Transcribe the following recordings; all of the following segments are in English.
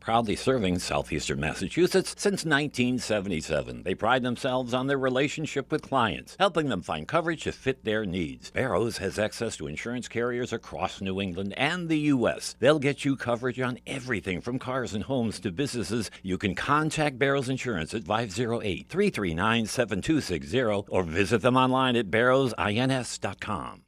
proudly serving southeastern Massachusetts since 1977. They pride themselves on their relationship with clients, helping them find coverage to fit their needs. Barrows has access to insurance carriers across New England and the U.S. They'll get you coverage on everything from cars and homes to businesses. You can contact Barrows Insurance at 508-339-7260 or visit them online at barrowsins.com.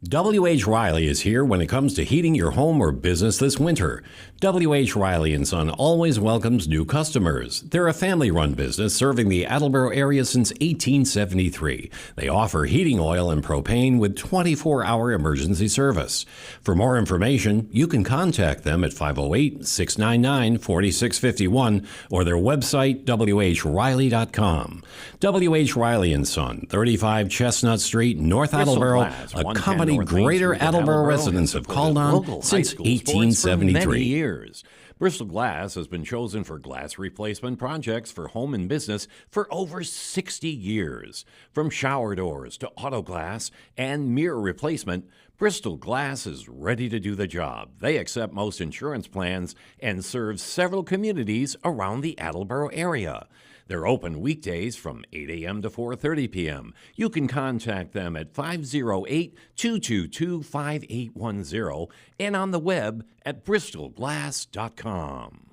W.H. Riley is here when it comes to heating your home or business this winter. W.H. Riley & Son always welcomes new customers. They're a family-run business serving the Attleboro area since 1873. They offer heating oil and propane with 24-hour emergency service. For more information, you can contact them at 508-699-4651 or their website, whriley.com. W.H. Riley & Son, 35 Chestnut Street, North Attleboro, a company Greater Attleboro residents have called on since 1873. Years. Bristol Glass has been chosen for glass replacement projects for home and business for over 60 years. From shower doors to auto glass and mirror replacement, Bristol Glass is ready to do the job. They accept most insurance plans and serve several communities around the Attleboro area. They're open weekdays from 8 a.m. to 4:30 p.m. You can contact them at 508-222-5810 and on the web at bristolglass.com.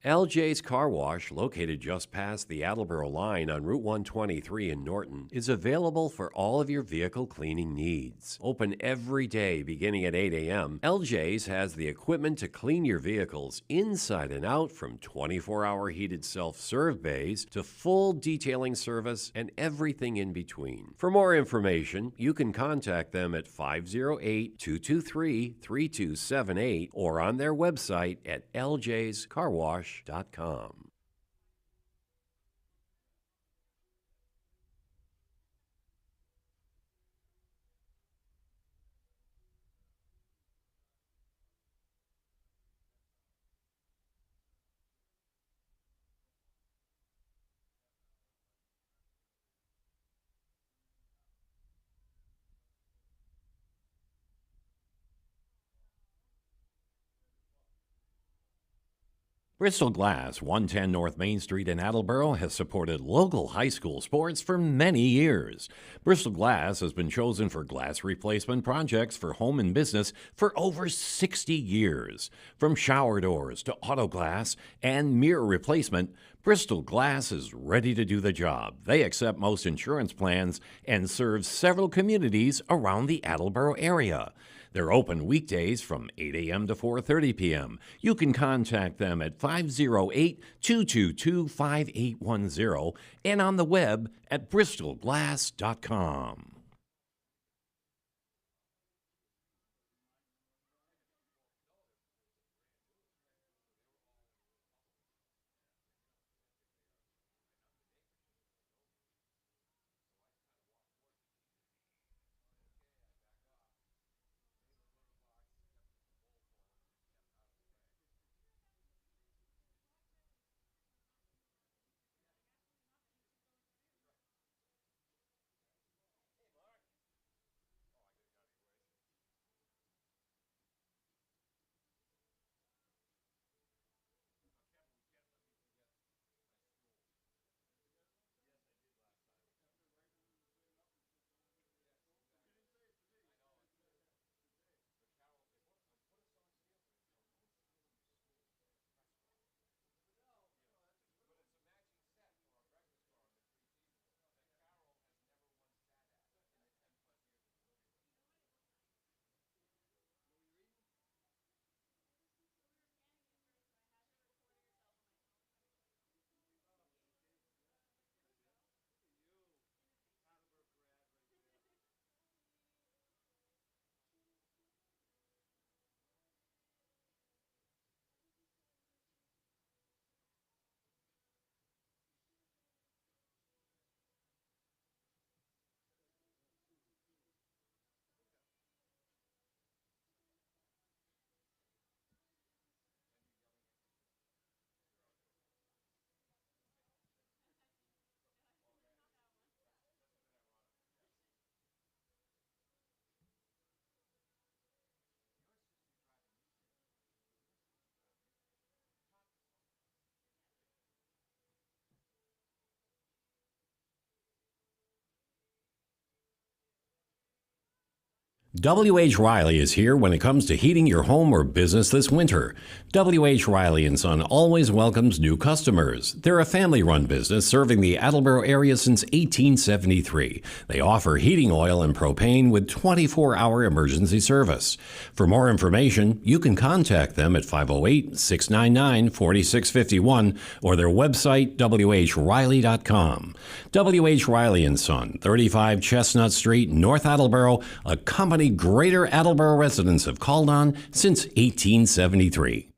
LJ's Car Wash, located just past the Attleboro line on Route 123 in Norton, is available for all of your vehicle cleaning needs. Open every day beginning at 8 a.m., LJ's has the equipment to clean your vehicles inside and out, from 24-hour heated self-serve bays to full detailing service and everything in between. For more information, you can contact them at 508-223-3278 or on their website at ljscarwash.com. Bristol Glass, 110 North Main Street in Attleboro, has supported local high school sports for many years. Bristol Glass has been chosen for glass replacement projects for home and business for over 60 years. From shower doors to auto glass and mirror replacement, Bristol Glass is ready to do the job. They accept most insurance plans and serve several communities around the Attleboro area. They're open weekdays from 8 a.m. to 4:30 p.m. You can contact them at 508-222-5810 and on the web at bristolglass.com. W.H. Riley is here when it comes to heating your home or business this winter. W.H. Riley & Son always welcomes new customers. They're a family-run business serving the Attleboro area since 1873. They offer heating oil and propane with 24-hour emergency service. For more information, you can contact them at 508-699-4651 or their website, whriley.com. W.H. Riley & Son, 35 Chestnut Street, North Attleboro, a company Greater Attleboro residents have called on since 1873.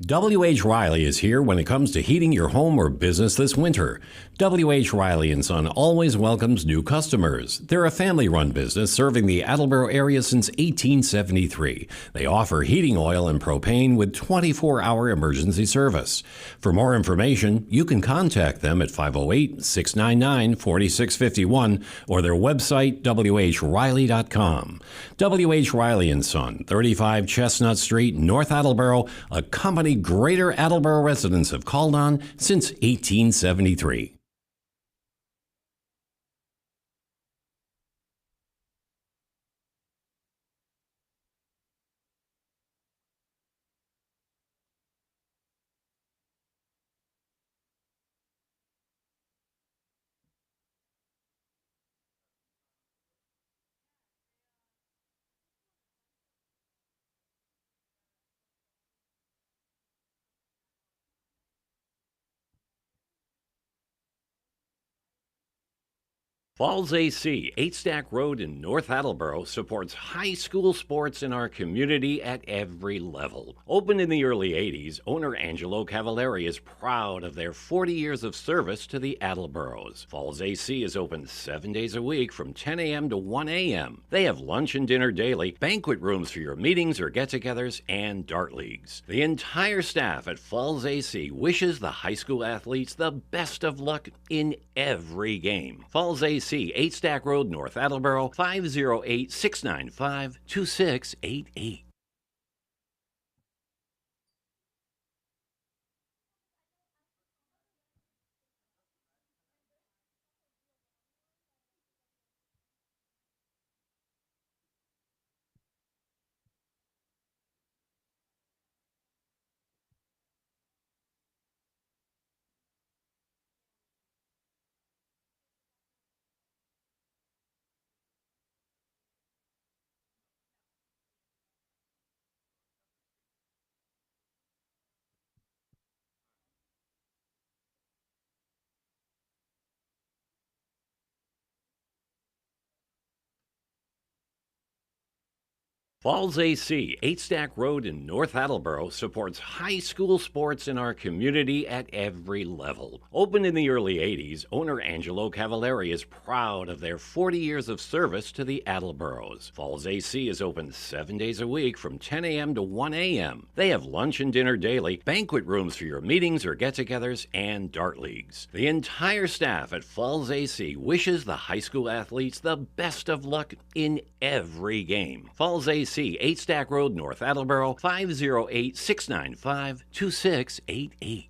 W.H. Riley is here when it comes to heating your home or business this winter. W.H. Riley & Son always welcomes new customers. They're a family-run business serving the Attleboro area since 1873. They offer heating oil and propane with 24-hour emergency service. For more information, you can contact them at 508-699-4651 or their website, whriley.com. W.H. Riley & Son, 35 Chestnut Street, North Attleboro, a company Greater Attleboro residents have called on since 1873. Falls AC, 8 Stack Road in North Attleboro, supports high school sports in our community at every level. Opened in the early 80s, owner Angelo Cavallari is proud of their 40 years of service to the Attleboros. Falls AC is open 7 days a week from 10 a.m. to 1 a.m. They have lunch and dinner daily, banquet rooms for your meetings or get-togethers, and dart leagues. The entire staff at Falls AC wishes the high school athletes the best of luck in every game. Falls AC, 8 Stack Road, North Attleboro, 508-695-2688. Falls AC, 8 Stack Road in North Attleboro, supports high school sports in our community at every level. Opened in the early 80s, owner Angelo Cavallari is proud of their 40 years of service to the Attleboros. Falls AC is open 7 days a week from 10 a.m. to 1 a.m. They have lunch and dinner daily, banquet rooms for your meetings or get-togethers, and dart leagues. The entire staff at Falls AC wishes the high school athletes the best of luck in every game. Falls AC, 8 Stack Road, North Attleboro, 508-695-2688.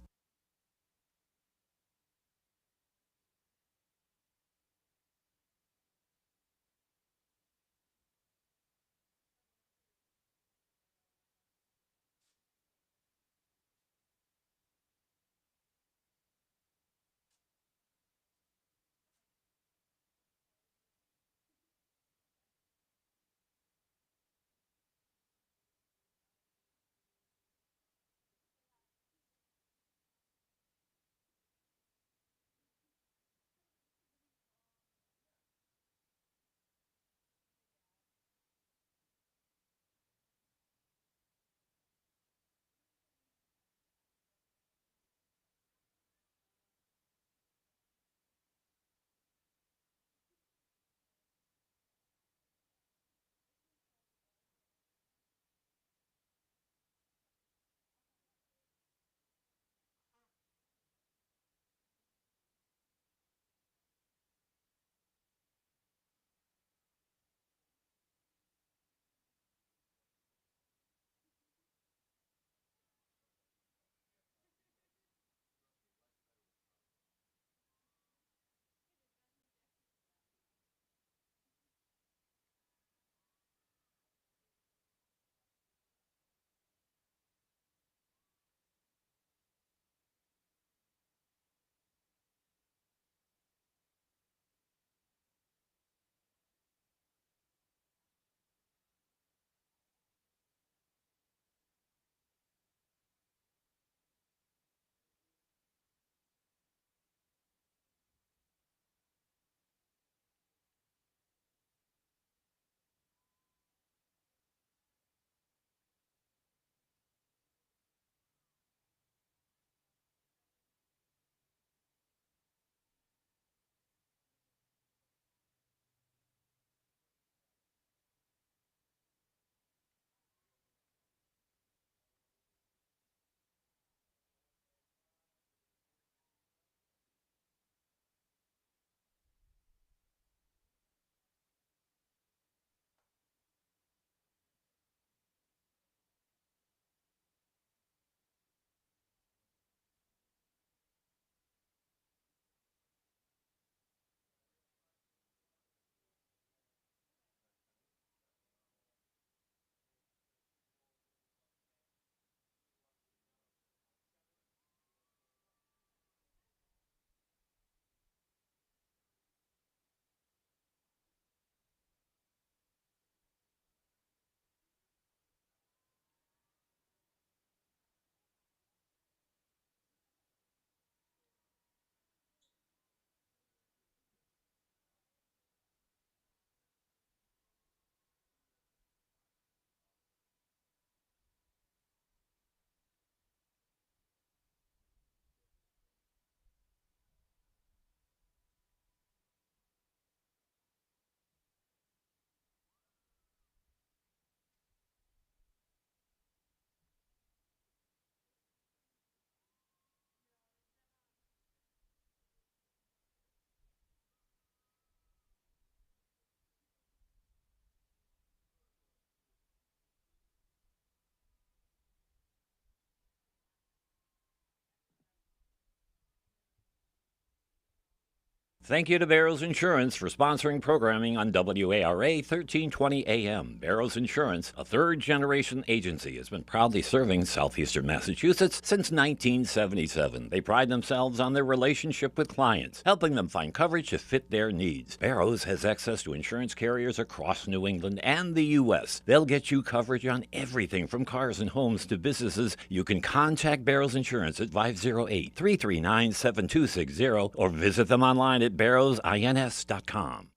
Thank you to Barrows Insurance for sponsoring programming on WARA 1320 AM. Barrows Insurance, a third-generation agency, has been proudly serving southeastern Massachusetts since 1977. They pride themselves on their relationship with clients, helping them find coverage to fit their needs. Barrows has access to insurance carriers across New England and the U.S. They'll get you coverage on everything from cars and homes to businesses. You can contact Barrows Insurance at 508-339-7260 or visit them online at barrowsins.com.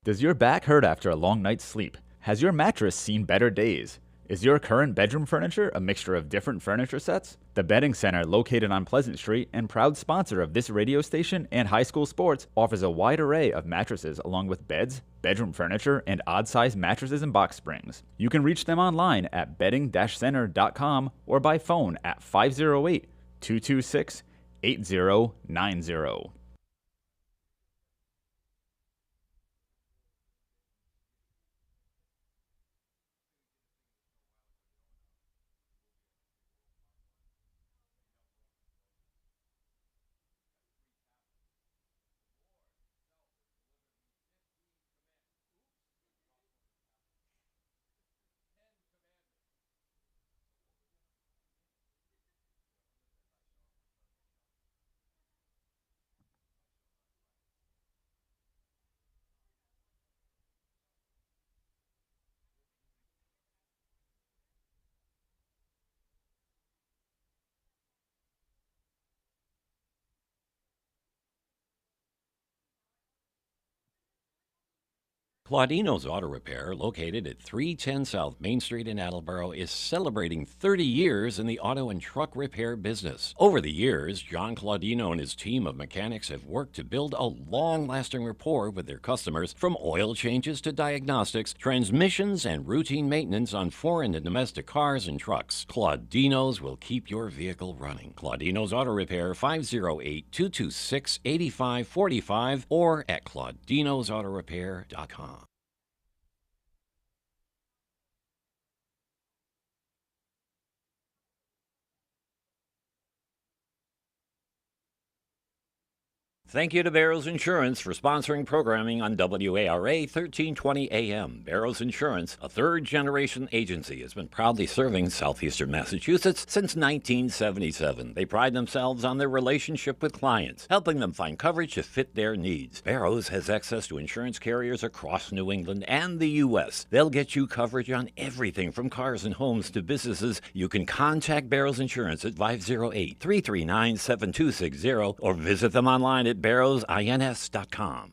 Does your back hurt after a long night's sleep? Has your mattress seen better days? Is your current bedroom furniture a mixture of different furniture sets? The Bedding Center, located on Pleasant Street and proud sponsor of this radio station and high school sports, offers a wide array of mattresses along with beds, bedroom furniture, and odd-sized mattresses and box springs. You can reach them online at bedding-center.com or by phone at 508-226-8090. Claudino's Auto Repair, located at 310 South Main Street in Attleboro, is celebrating 30 years in the auto and truck repair business. Over the years, John Claudino and his team of mechanics have worked to build a long-lasting rapport with their customers, from oil changes to diagnostics, transmissions, and routine maintenance on foreign and domestic cars and trucks. Claudino's will keep your vehicle running. Claudino's Auto Repair, 508-226-8545 or at claudinosautorepair.com. Thank you to Barrows Insurance for sponsoring programming on WARA 1320 AM. Barrows Insurance, a third-generation agency, has been proudly serving southeastern Massachusetts since 1977. They pride themselves on their relationship with clients, helping them find coverage to fit their needs. Barrows has access to insurance carriers across New England and the U.S. They'll get you coverage on everything from cars and homes to businesses. You can contact Barrows Insurance at 508-339-7260 or visit them online at barrowsins.com.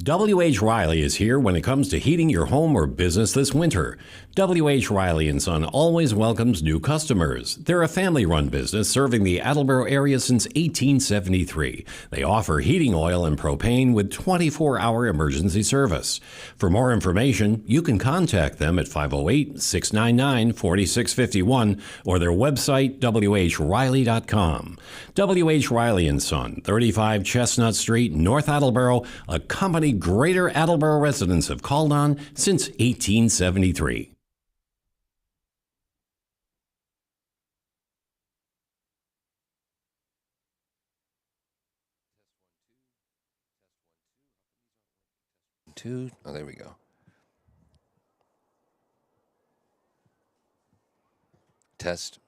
W.H. Riley is here when it comes to heating your home or business this winter. W.H. Riley & Son always welcomes new customers. They're a family-run business serving the Attleboro area since 1873. They offer heating oil and propane with 24-hour emergency service. For more information, you can contact them at 508-699-4651 or their website, whriley.com. W.H. Riley & Son, 35 Chestnut Street, North Attleboro, a company Greater Attleboro residents have called on since 1873. Oh, there we go. Test.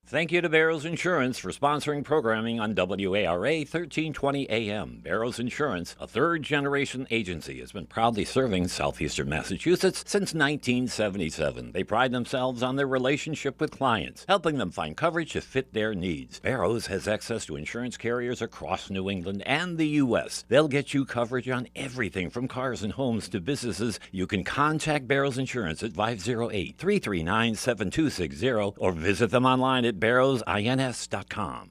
Thank you to Barrows Insurance for sponsoring programming on WARA 1320 AM. Barrows Insurance, a third-generation agency, has been proudly serving southeastern Massachusetts since 1977. They pride themselves on their relationship with clients, helping them find coverage to fit their needs. Barrows has access to insurance carriers across New England and the U.S. They'll get you coverage on everything from cars and homes to businesses. You can contact Barrows Insurance at 508-339-7260 or visit them online at barrowsins.com.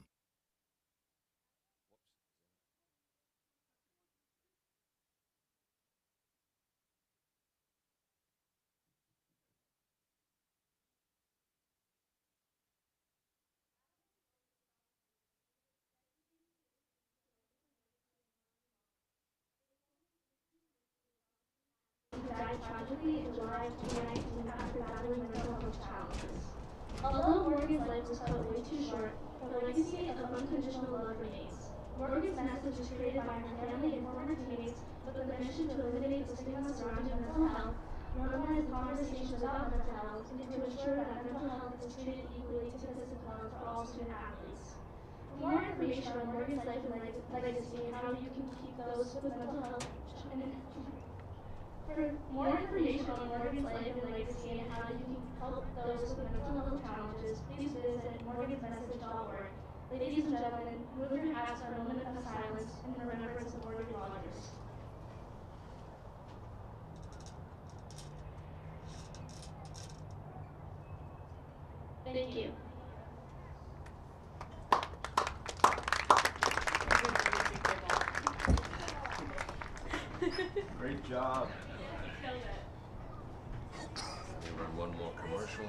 Died tragically in July of 2019 after battling mental health challenges. Although Morgan's life was cut way too short, her legacy of unconditional love remains. Morgan's message was created by her family and former teammates with the mission to eliminate the stigma surrounding mental health, normalize conversations about mental health, and to ensure that mental health is treated equally to discipline for all student athletes. For more information on Morgan's life and legacy and how you can keep those with mental health For more information on Morgan's life and legacy and how you can help those with mental health challenges, please visit morgansmessage.org. Ladies and gentlemen, move your hats for a moment of silence in remembrance of Morgan Rogers. Thank you. Great job. Run one more commercial.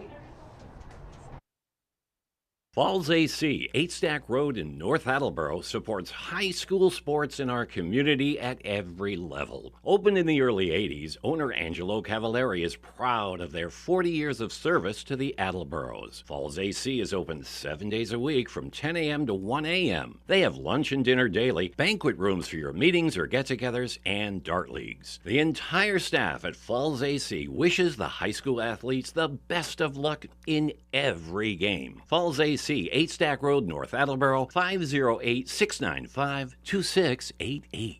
Falls AC, 8 Stack Road in North Attleboro, supports high school sports in our community at every level. Opened in the early 80s, owner Angelo Cavallari is proud of their 40 years of service to the Attleboros. Falls AC is open 7 days a week from 10 a.m. to 1 a.m. They have lunch and dinner daily, banquet rooms for your meetings or get-togethers, and dart leagues. The entire staff at Falls AC wishes the high school athletes the best of luck in every game. Falls AC C, 8 Stack Road, North Attleboro, 508-695-2688.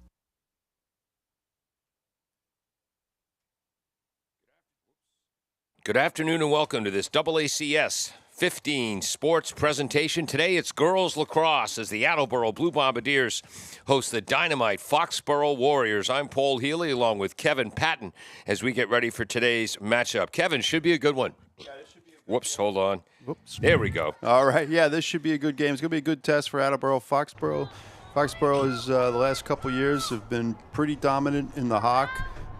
Good afternoon and welcome to this AACS 15 sports presentation. Today it's girls lacrosse as the Attleboro Blue Bombardiers host the dynamite Foxboro Warriors. I'm Paul Healy along with Kevin Patton as we get ready for today's matchup. Kevin, should be a good one. Whoops, hold on. Whoops. There we go. All right, yeah, this should be a good game. It's going to be a good test for Attleboro. Foxboro is the last couple years have been pretty dominant in the Hawk,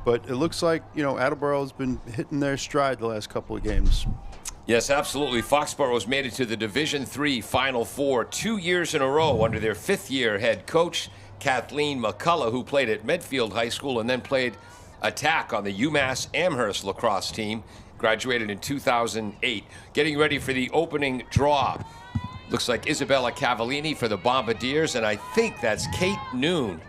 but it looks like, Attleboro's been hitting their stride the last couple of games. Yes, absolutely. Foxboro's made it to the Division III Final Four 2 years in a row under their fifth-year head coach, Kathleen McCullough, who played at Medfield High School and then played attack on the UMass Amherst lacrosse team. Graduated in 2008. Getting ready for the opening draw. Looks like Isabella Cavallini for the Bombardiers, and I think that's Kate Noon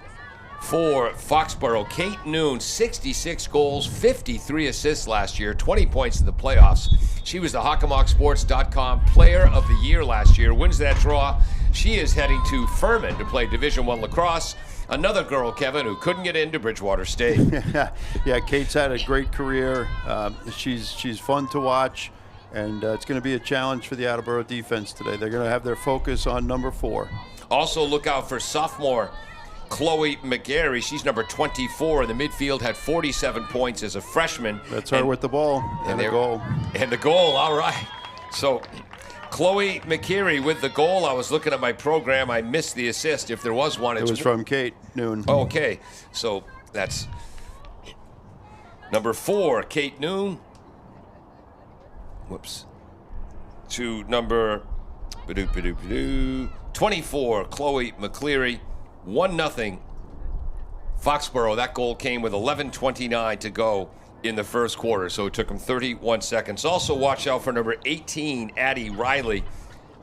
for Foxboro. Kate Noon, 66 goals, 53 assists last year, 20 points in the playoffs. She was the HockamockSports.com Player of the Year last year. Wins that draw. She is heading to Furman to play Division I lacrosse. Another girl, Kevin, who couldn't get into Bridgewater State. Yeah, Kate's had a great career. She's fun to watch, and it's going to be a challenge for the Attleboro defense today. They're going to have their focus on number 4. Also, look out for sophomore Chloe McGarry. She's number 24 in the midfield, had 47 points as a freshman. That's her with the ball and the goal. And the goal, all right. So Chloe McGarry with the goal. I was looking at my program. I missed the assist. If there was one, it was from Kate Noon. Okay, so that's number 4, Kate Noon. Whoops. To number 24, Chloe McCleary. 1-0 Foxboro. That goal came with 11:29 to go in the first quarter, so it took him 31 seconds. Also, watch out for number 18, Addie Riley.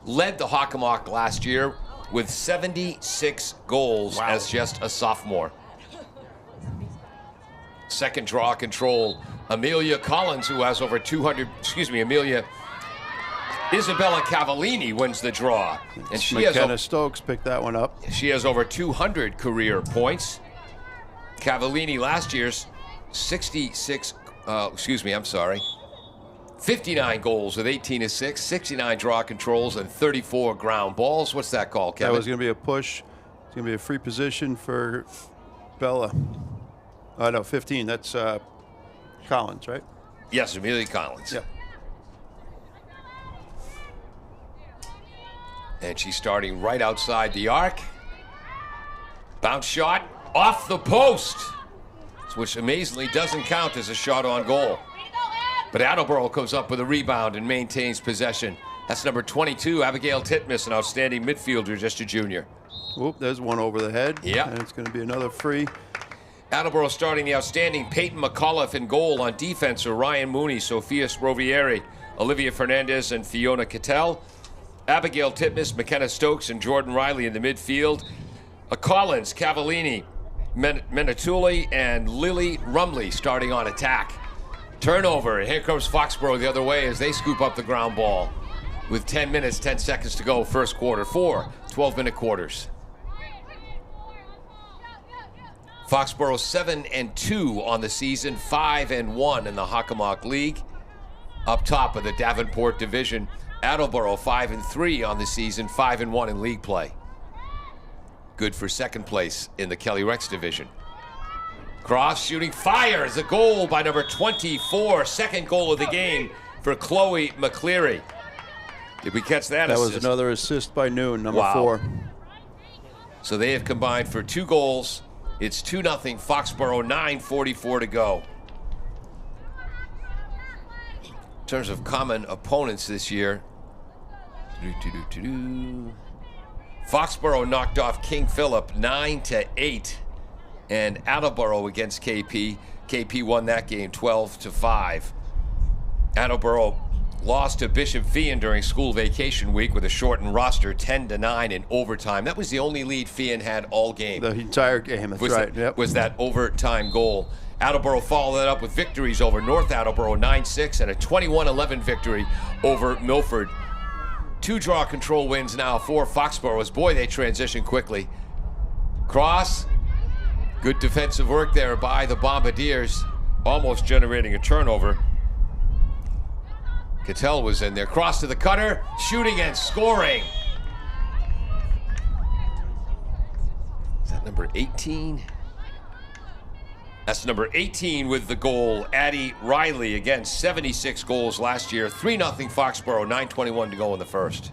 Led the Hockamock last year with 76 goals as just a sophomore. Second draw control, Amelia Collins, who has over 200, Isabella Cavallini wins the draw. And she McKenna Stokes picked that one up. She has over 200 career points. Cavallini last year's 59 goals with 18 assists, 69 draw controls, and 34 ground balls. What's that call, Kevin? That was going to be a push. It's going to be a free position for Bella. Oh, no, 15. That's Collins, right? Yes, Amelia Collins. Yeah. And she's starting right outside the arc. Bounce shot off the post, which amazingly doesn't count as a shot on goal. But Attleboro comes up with a rebound and maintains possession. That's number 22, Abigail Titmus, an outstanding midfielder, just a junior. Oop, there's one over the head. Yeah. And it's going to be another free. Attleboro starting the outstanding Peyton McAuliffe in goal. On defense are Ryan Mooney, Sophia Sprovieri, Olivia Fernandez, and Fiona Cattell. Abigail Titmus, McKenna Stokes, and Jordan Riley in the midfield. Collins, Cavallini, Menatuli, and Lily Rumley starting on attack. Turnover, and here comes Foxboro the other way as they scoop up the ground ball. With 10 minutes, 10 seconds to go, first quarter. 4 12-minute quarters. Foxboro 7-2 on the season, 5-1 in the Hockamock League. Up top of the Davenport division, Attleboro 5-3 on the season, 5-1 in league play. Good for second place in the Kelly Rex division. Cross shooting, fires a goal by number 24, second goal of the game for Chloe McCleary. Did we catch that? That was another assist by Noon, number 4. So they have combined for 2 goals. It's 2-0 Foxboro, 9:44 to go. In terms of common opponents this year, Foxboro knocked off King Philip 9-8, and Attleboro against KP. KP won that game 12-5. Attleboro lost to Bishop Fian during school vacation week with a shortened roster, 10-9 in overtime. That was the only lead Fian had all game. The entire game, that's right. Yep. Was that overtime goal. Attleboro followed that up with victories over North Attleboro 9-6 and a 21-11 victory over Milford 2 draw control wins now for Foxboro's. Boy, they transition quickly. Cross. Good defensive work there by the Bombardiers, almost generating a turnover. Cattell was in there. Cross to the cutter, shooting and scoring. Is that number 18? That's number 18 with the goal. Addie Riley, again, 76 goals last year. 3-0 Foxboro, 9:21 to go in the first.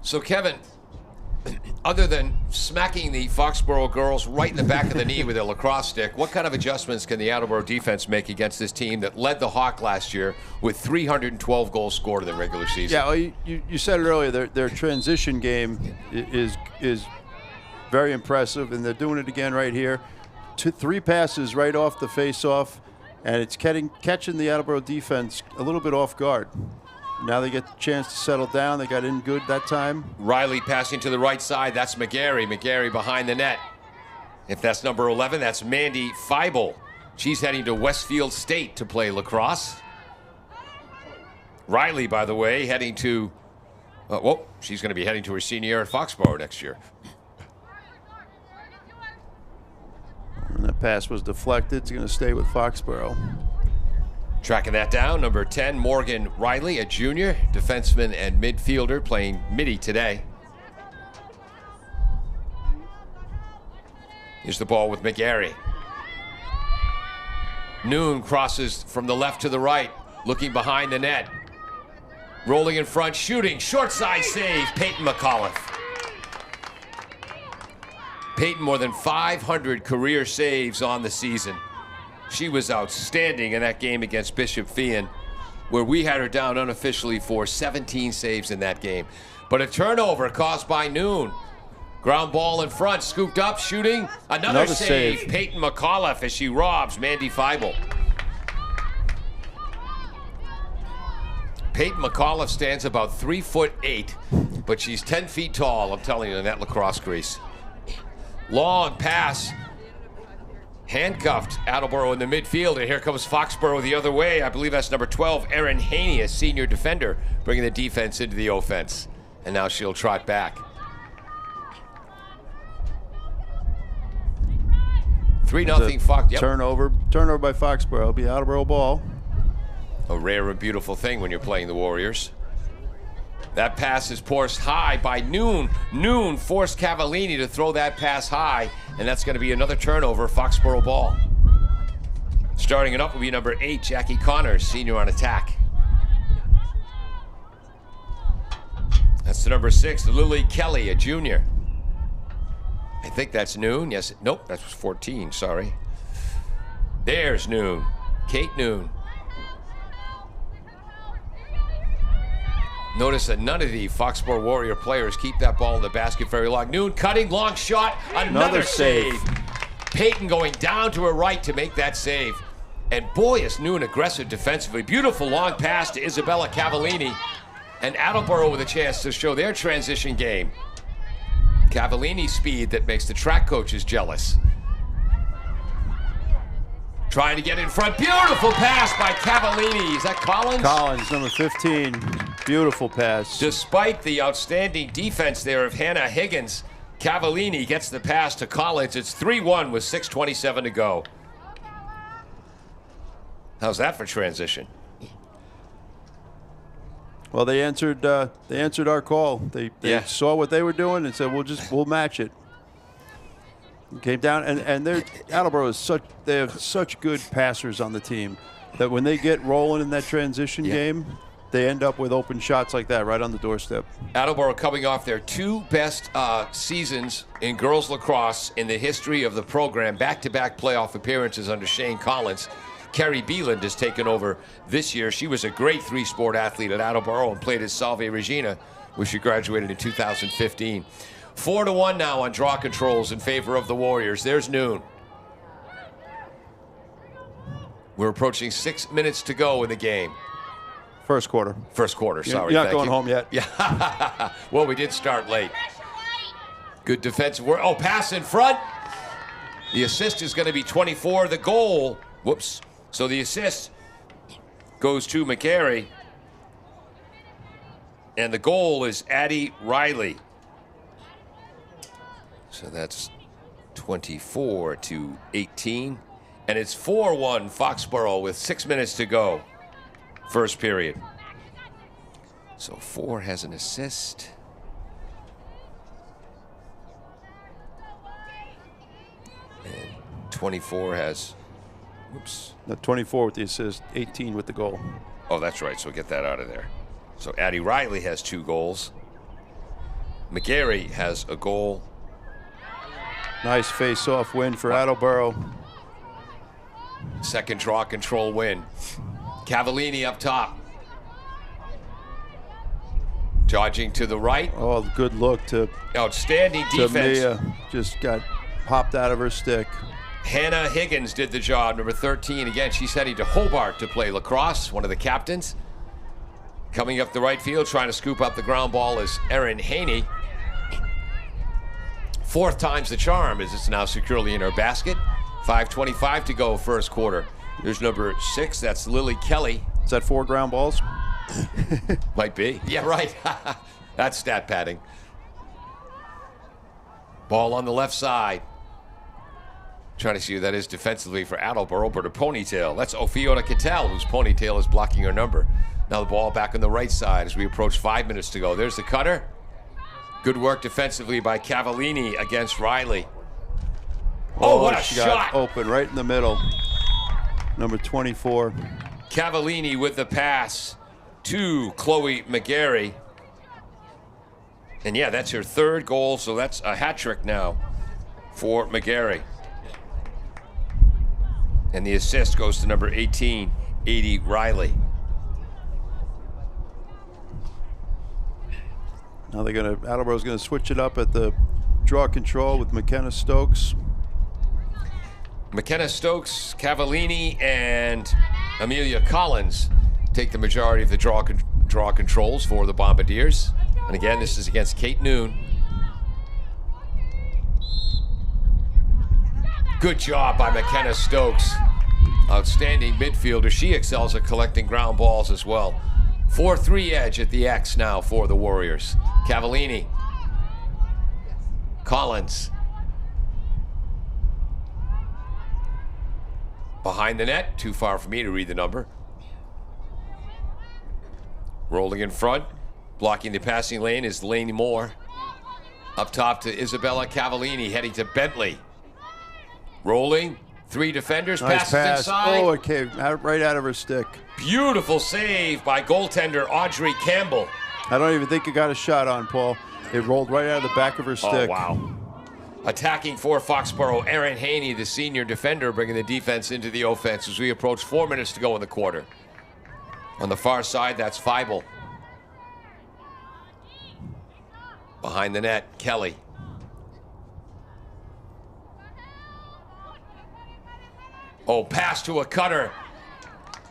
So, Kevin, other than smacking the Foxboro girls right in the back of the knee with their lacrosse stick, what kind of adjustments can the Attleboro defense make against this team that led the Hawk last year with 312 goals scored in the regular season? Yeah, well, you said it earlier. Their transition game is very impressive, and they're doing it again right here. 3 passes right off the face-off, and it's catching the Attleboro defense a little bit off guard. Now they get the chance to settle down. They got in good that time. Riley passing to the right side. That's McGarry. McGarry behind the net. If that's number 11, that's Mandy Feibel. She's heading to Westfield State to play lacrosse. Riley, by the way, heading to... she's going to be heading to her senior year at Foxboro next year. And that pass was deflected. It's going to stay with Foxboro. Tracking that down, number 10, Morgan Riley, a junior, defenseman and midfielder, playing midi today. Here's the ball with McGarry. Noon crosses from the left to the right, looking behind the net. Rolling in front, shooting, short side save, Peyton McAuliffe. Peyton more than 500 career saves on the season. She was outstanding in that game against Bishop Feehan, where we had her down unofficially for 17 saves in that game. But a turnover caused by Noon. Ground ball in front, scooped up, shooting. Another save. Peyton McAuliffe as she robs Mandy Feibel. Peyton McAuliffe stands about 3'8", but she's 10 feet tall, I'm telling you, in that lacrosse crease. Long pass. Handcuffed Attleboro in the midfield, and here comes Foxboro the other way. I believe that's number 12, Erin Haney, a senior defender, bringing the defense into the offense. And now she'll trot back. 3-0 Fox. Yep. Turnover by Foxboro. It'll be Attleboro ball. A rare and beautiful thing when you're playing the Warriors. That pass is forced high by Noon. Noon forced Cavallini to throw that pass high, and that's going to be another turnover, Foxboro ball. Starting it up will be number 8, Jackie Connors, senior on attack. That's the number 6, Lily Kelly, a junior. I think that's Noon. Yes, nope, that was 14, sorry. There's Noon, Kate Noon. Notice that none of the Foxboro Warrior players keep that ball in the basket very long. Noon cutting, long shot, another save. Peyton going down to her right to make that save. And boy, is Noon aggressive defensively. Beautiful long pass to Isabella Cavallini. And Attleboro with a chance to show their transition game. Cavallini's speed that makes the track coaches jealous. Trying to get in front. Beautiful pass by Cavallini. Is that Collins? Collins, number 15. Beautiful pass. Despite the outstanding defense there of Hannah Higgins, Cavallini gets the pass to Collins. It's 3-1 with 6:27 to go. How's that for transition? Well, they answered our call. They saw what they were doing and said, we'll match it. Came down, and Attleboro is they have such good passers on the team that when they get rolling in that transition game, they end up with open shots like that right on the doorstep. Attleboro coming off their 2 best seasons in girls lacrosse in the history of the program, back-to-back playoff appearances under Shane Collins. Carrie Beeland has taken over this year. She was a great 3-sport athlete at Attleboro and played at Salve Regina, where she graduated in 2015. 4-1 now on draw controls in favor of the Warriors. There's Noon. We're approaching 6 minutes to go in the game. First quarter, sorry. You're not going home yet. Yeah. Well, we did start late. Good defensive work. Oh, pass in front. The assist is going to be 24. The goal Whoops. So the assist goes to McGarry. And the goal is Addie Riley. So that's 24-18. And it's 4-1 Foxboro with 6 minutes to go. First period. So 4 has an assist. And 24 has, whoops. The 24 with the assist, 18 with the goal. Oh, that's right. So get that out of there. So Addie Riley has 2 goals. McGarry has a goal. Nice face-off win for Attleboro. Second draw control win. Cavallini up top. Dodging to the right. Oh, good look to Outstanding defense. Mia. Just got popped out of her stick. Hannah Higgins did the job, number 13. Again, she's heading to Hobart to play lacrosse, one of the captains. Coming up the right field, trying to scoop up the ground ball is Erin Haney. 4th time's the charm as it's now securely in her basket. 5:25 to go first quarter. There's number 6, that's Lily Kelly. Is that 4 ground balls? Might be. Yeah, right. That's stat padding. Ball on the left side. Trying to see who that is defensively for Attleboro, but her ponytail. That's Ophiota Cattell, whose ponytail is blocking her number. Now the ball back on the right side as we approach 5 minutes to go. There's the cutter. Good work defensively by Cavallini against Riley. Oh, what a she shot! Got open right in the middle. Number 24. Cavallini with the pass to Chloe McGarry. And yeah, that's her 3rd goal, so that's a hat trick now for McGarry. And the assist goes to number 18, Addie Riley. Now Attleboro's gonna switch it up at the draw control with McKenna Stokes. McKenna Stokes, Cavallini, and Amelia Collins take the majority of the draw controls for the Bombardiers. And again, this is against Kate Noon. Good job by McKenna Stokes. Outstanding midfielder. She excels at collecting ground balls as well. 4-3 edge at the X now for the Warriors. Cavallini. Collins. Behind the net, too far for me to read the number. Rolling in front, blocking the passing lane is Lainey Moore. Up top to Isabella Cavallini, heading to Bentley. Rolling, 3 defenders, Nice passes pass. inside. Oh, it came right out of her stick. Beautiful save by goaltender Audrey Campbell. I don't even think it got a shot on, Paul. It rolled right out of the back of her stick. Oh, wow. Attacking for Foxboro, Erin Haney, the senior defender, bringing the defense into the offense as we approach 4 minutes to go in the quarter. On the far side, that's Feibel. Behind the net, Kelly. Oh, pass to a cutter.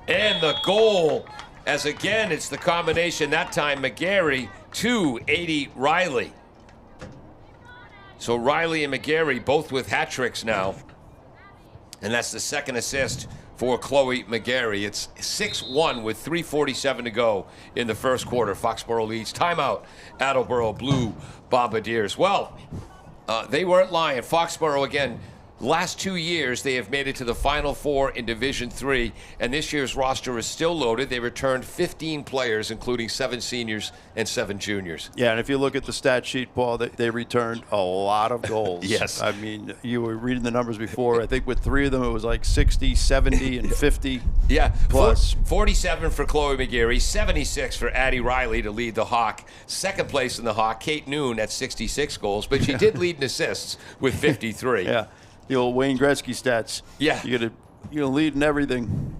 And the goal, as again, it's the combination, that time McGarry to Addie Riley. So Riley and McGarry both with hat tricks now. And that's the 2nd assist for Chloe McGarry. It's 6-1 with 3:47 to go in the first quarter. Foxboro leads. Timeout. Attleboro Blue Bombardiers. Well, they weren't lying. Foxboro again. Last 2 years, they have made it to the Final Four in Division III, and this year's roster is still loaded. They returned 15 players, including 7 seniors and 7 juniors. Yeah, and if you look at the stat sheet, Paul, they returned a lot of goals. Yes. I mean, you were reading the numbers before. I think with 3 of them, it was like 60, 70, and 50 Yeah, plus. 47 for Chloe McGarry, 76 for Addie Riley to lead the Hawk. Second place in the Hawk, Kate Noon at 66 goals, but she did lead in assists with 53. Yeah. The old Wayne Gretzky stats. Yeah. You're gonna lead in everything.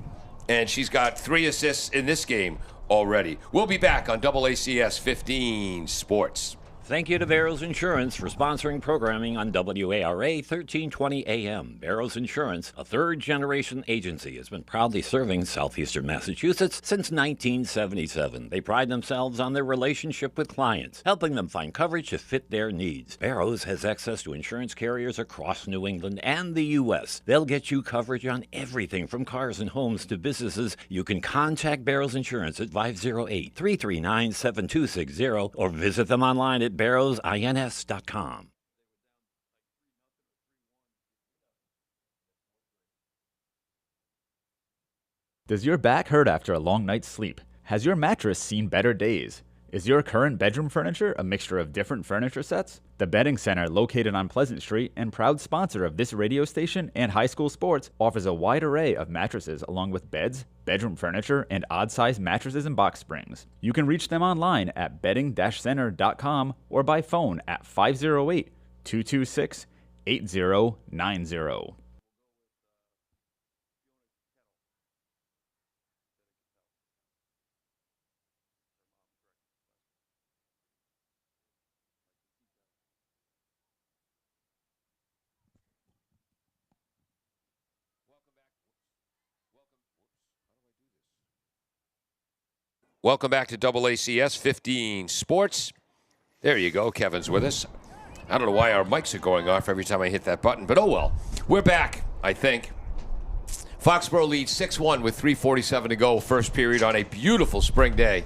And she's got 3 assists in this game already. We'll be back on AACS 15 Sports. Thank you to Barrows Insurance for sponsoring programming on WARA 1320 AM. Barrows Insurance, a third-generation agency, has been proudly serving southeastern Massachusetts since 1977. They pride themselves on their relationship with clients, helping them find coverage to fit their needs. Barrows has access to insurance carriers across New England and the U.S. They'll get you coverage on everything from cars and homes to businesses. You can contact Barrows Insurance at 508-339-7260 or visit them online at barrowsins.com. Does your back hurt after a long night's sleep? Has your mattress seen better days? Is your current bedroom furniture a mixture of different furniture sets? The Bedding Center, located on Pleasant Street and proud sponsor of this radio station and high school sports, offers a wide array of mattresses along with beds, bedroom furniture, and odd-sized mattresses and box springs. You can reach them online at bedding-center.com or by phone at 508-226-8090. Welcome back to AACS 15 Sports. There you go. Kevin's with us. I don't know why our mics are going off every time I hit that button, but oh well. We're back, I think. Foxboro leads 6-1 with 3:47 to go, first period on a beautiful spring day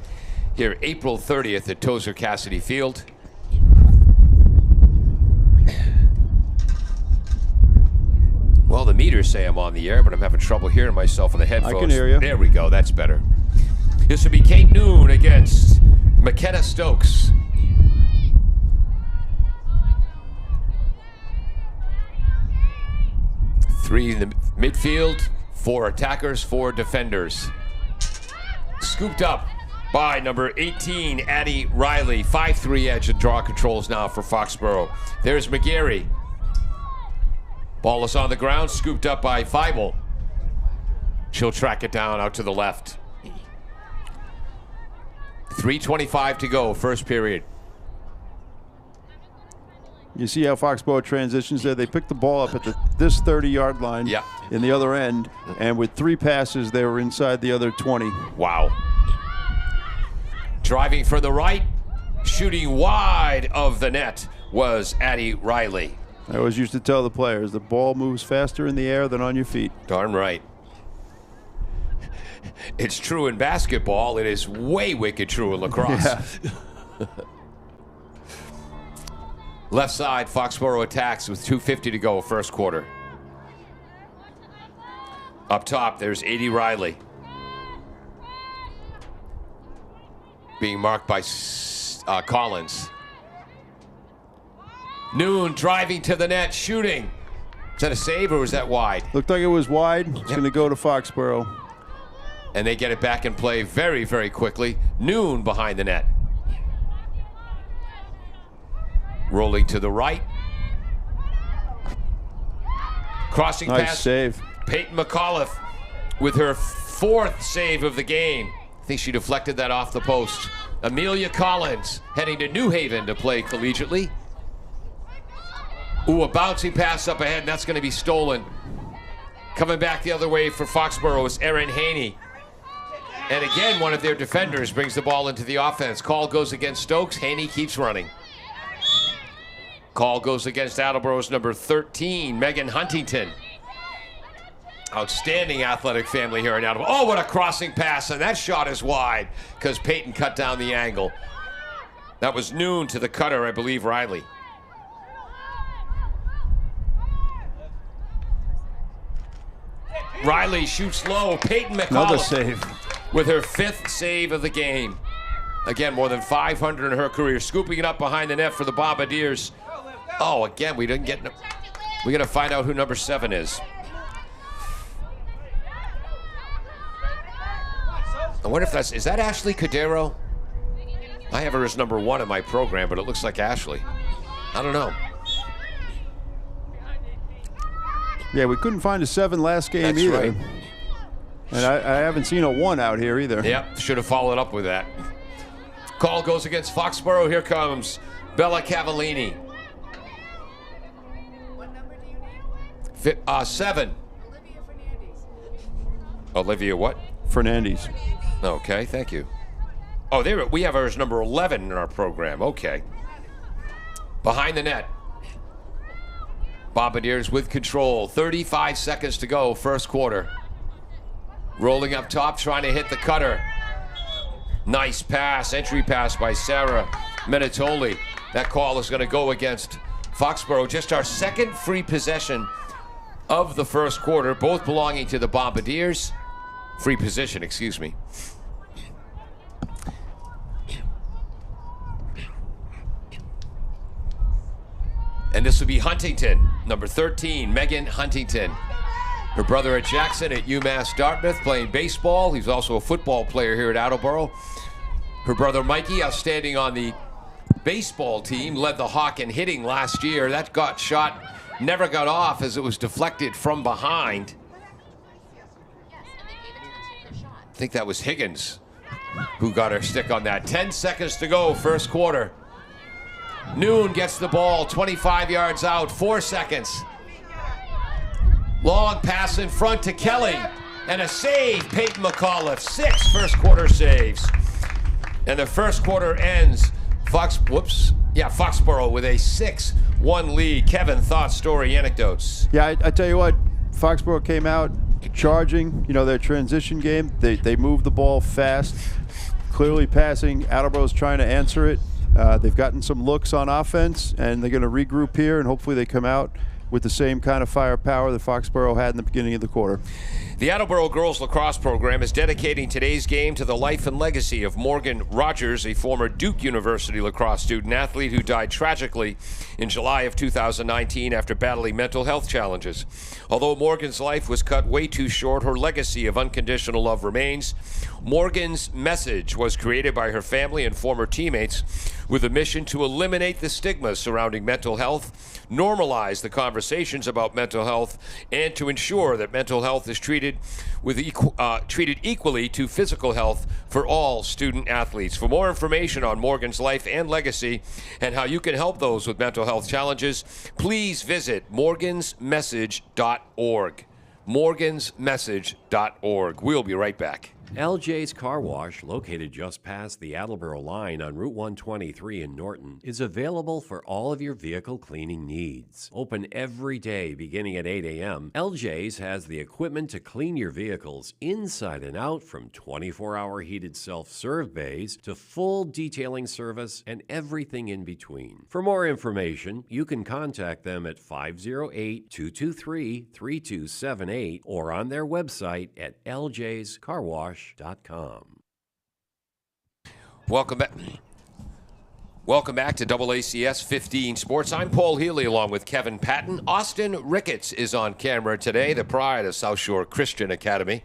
here April 30th at Tozer Cassidy Field. Well, the meters say I'm on the air, but I'm having trouble hearing myself in the headphones. I can hear you. There we go. That's better. This will be Kate Noon against McKenna Stokes. Three in the midfield, 4 attackers, 4 defenders. Scooped up by number 18, Addie Riley. 5-3 edge and draw controls now for Foxboro. There's McGarry. Ball is on the ground, scooped up by Feibel. She'll track it down out to the left. 3:25 to go, first period. You see how Foxboro transitions there? They picked the ball up at this 30-yard line in the other end, and with 3 passes, they were inside the other 20. Wow. Driving from the right, shooting wide of the net was Addie Riley. I always used to tell the players, the ball moves faster in the air than on your feet. Darn right. It's true in basketball. It is way wicked true in lacrosse. Yeah. Left side, Foxboro attacks with 2:50 to go, first quarter. Up top, there's Addie Riley. Being marked by Collins. Noon driving to the net, shooting. Is that a save or was that wide? Looked like it was wide. It's going to go to Foxboro. And they get it back in play very, very quickly. Noon behind the net. Rolling to the right. Crossing nice pass. Save. Peyton McAuliffe with her 4th save of the game. I think she deflected that off the post. Amelia Collins heading to New Haven to play collegiately. Ooh, a bouncing pass up ahead, and that's going to be stolen. Coming back the other way for Foxboro is Erin Haney. And again, one of their defenders brings the ball into the offense. Call goes against Stokes. Haney keeps running. Call goes against Attleboro's number 13, Megan Huntington. Outstanding athletic family here in Attleboro. Oh, what a crossing pass, and that shot is wide because Peyton cut down the angle. That was Noon to the cutter, I believe, Riley. Riley shoots low. Peyton McAuliffe. Another save. With her 5th save of the game. Again, more than 500 in her career. Scooping it up behind the net for the Bombardiers. Oh, again, we didn't get... We got to find out who number 7 is. I wonder if that's... Is that Ashley Cadero? I have her as number 1 in my program, but it looks like Ashley. I don't know. Yeah, we couldn't find a 7 last game That's either. right. And I haven't seen a 1 out here either. Yep, should have followed up with that. Call goes against Foxboro. Here comes Bella Cavallini. What number do you need? 7. Olivia Fernandez. Olivia what? Fernandez. Okay, thank you. Oh, there we have ours number 11 in our program. Okay. Behind the net. Bombardiers with control. 35 seconds to go, first quarter. Rolling up top, trying to hit the cutter. Nice pass, entry pass by Sarah Menatoli. That call is going to go against Foxboro. Just our second free possession of the first quarter, both belonging to the Bombardiers. Free position, excuse me. And this will be Huntington, number 13, Megan Huntington. Her brother at Jackson at UMass Dartmouth playing baseball. He's also a football player here at Attleboro. Her brother Mikey, outstanding on the baseball team, led the Hawk in hitting last year. That shot never got off as it was deflected from behind. I think that was Higgins who got her stick on that. 10 seconds to go, first quarter. Noon gets the ball, 25 yards out, 4 seconds. Long pass in front to Kelly, and a save, Peyton McAuliffe. 6 first quarter saves. And the first quarter ends, Foxboro with a 6-1 lead. Kevin, thoughts, story, anecdotes? Yeah, I tell you what, Foxboro came out charging, their transition game. They moved the ball fast, clearly passing. Attleboro's trying to answer it. They've gotten some looks on offense, and they're going to regroup here, and hopefully they come out with the same kind of firepower that Foxboro had in the beginning of the quarter. The Attleboro girls lacrosse program is dedicating today's game to the life and legacy of Morgan Rogers, a former Duke University lacrosse student athlete who died tragically in July of 2019 after battling mental health challenges. Although Morgan's life was cut way too short, her legacy of unconditional love remains. Morgan's message was created by her family and former teammates with a mission to eliminate the stigma surrounding mental health, normalize the conversations about mental health, and to ensure that mental health is treated equally to physical health for all student athletes. For more information on Morgan's life and legacy and how you can help those with mental health challenges, please visit morgansmessage.org. morgansmessage.org. We'll be right back. LJ's Car Wash, located just past the Attleboro line on Route 123 in Norton, is available for all of your vehicle cleaning needs. Open every day beginning at 8 a.m., LJ's has the equipment to clean your vehicles inside and out, from 24-hour heated self-serve bays to full detailing service and everything in between. For more information, you can contact them at 508-223-3278 or on their website at ljscarwash.com. Welcome back. Welcome back to AACS 15 Sports. I'm Paul Healy along with Kevin Patton. Austin Ricketts is on camera today, the pride of South Shore Christian Academy.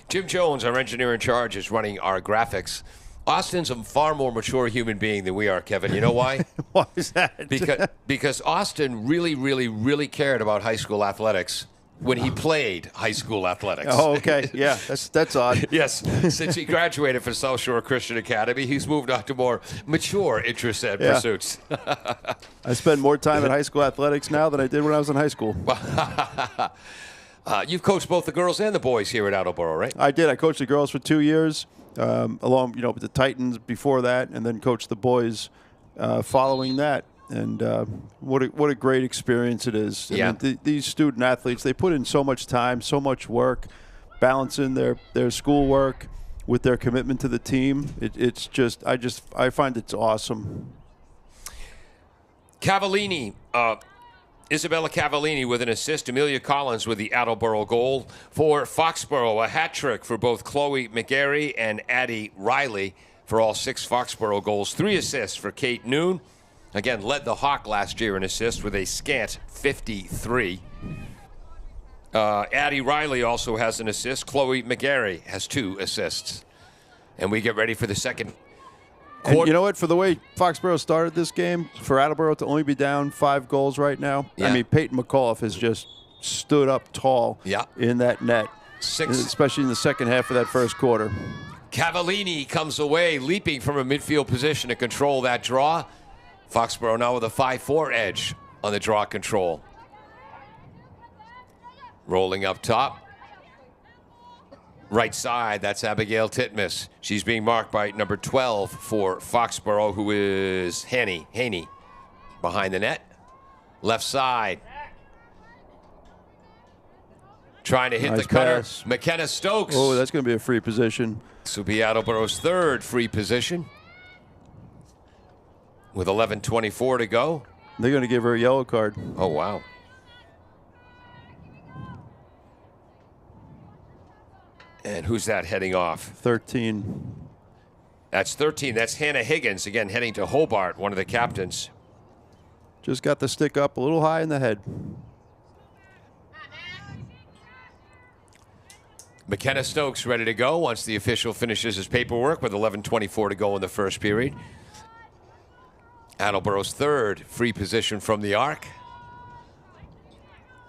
Jim Jones, our engineer in charge, is running our graphics. Austin's a far more mature human being than we are, Kevin. You know why? Why is that? Because Austin really, really, really cared about high school athletics when he played high school athletics. Oh, okay. Yeah, that's odd. Yes. Since he graduated from South Shore Christian Academy, he's moved on to more mature interests and pursuits. I spend more time in high school athletics now than I did when I was in high school. You've coached both the girls and the boys here at Attleboro, right? I did. I coached the girls for 2 years, along with the Titans before that, and then coached the boys following that. And what a great experience it is. Yeah. I mean, these student athletes, they put in so much time, so much work, balancing their schoolwork with their commitment to the team. I find it's awesome. Cavallini, Isabella Cavallini with an assist. Amelia Collins with the Attleboro goal. For Foxboro, a hat trick for both Chloe McGarry and Addie Riley for all 6 Foxboro goals. 3 assists for Kate Noon. Again, led the Hawk last year in assists with a scant 53. Addie Riley also has an assist. Chloe McGarry has 2 assists. And we get ready for the second quarter. And you know what? For the way Foxboro started this game, for Attleboro to only be down 5 goals right now, Yeah. I mean, Peyton McAuliffe has just stood up tall in that net, 6. especially in the second half of that first quarter. Cavallini comes away, leaping from a midfield position to control that draw. Foxboro now with a 5-4 edge on the draw control. Rolling up top. Right side, that's Abigail Titmus. She's being marked by number 12 for Foxboro, who is Haney. Behind the net. Left side. Trying to hit Nice the cutter. pass. McKenna Stokes. Oh, that's going to be a free position. This will be Attleboro's third free position. With 11:24 to go. They're going to give her a yellow card. Oh, wow. And who's that heading off? 13. That's 13. That's Hannah Higgins, again, heading to Hobart, one of the captains. Just got the stick up a little high in the head. McKenna Stokes ready to go once the official finishes his paperwork with 11:24 to go in the first period. Attleboro's third free position from the arc.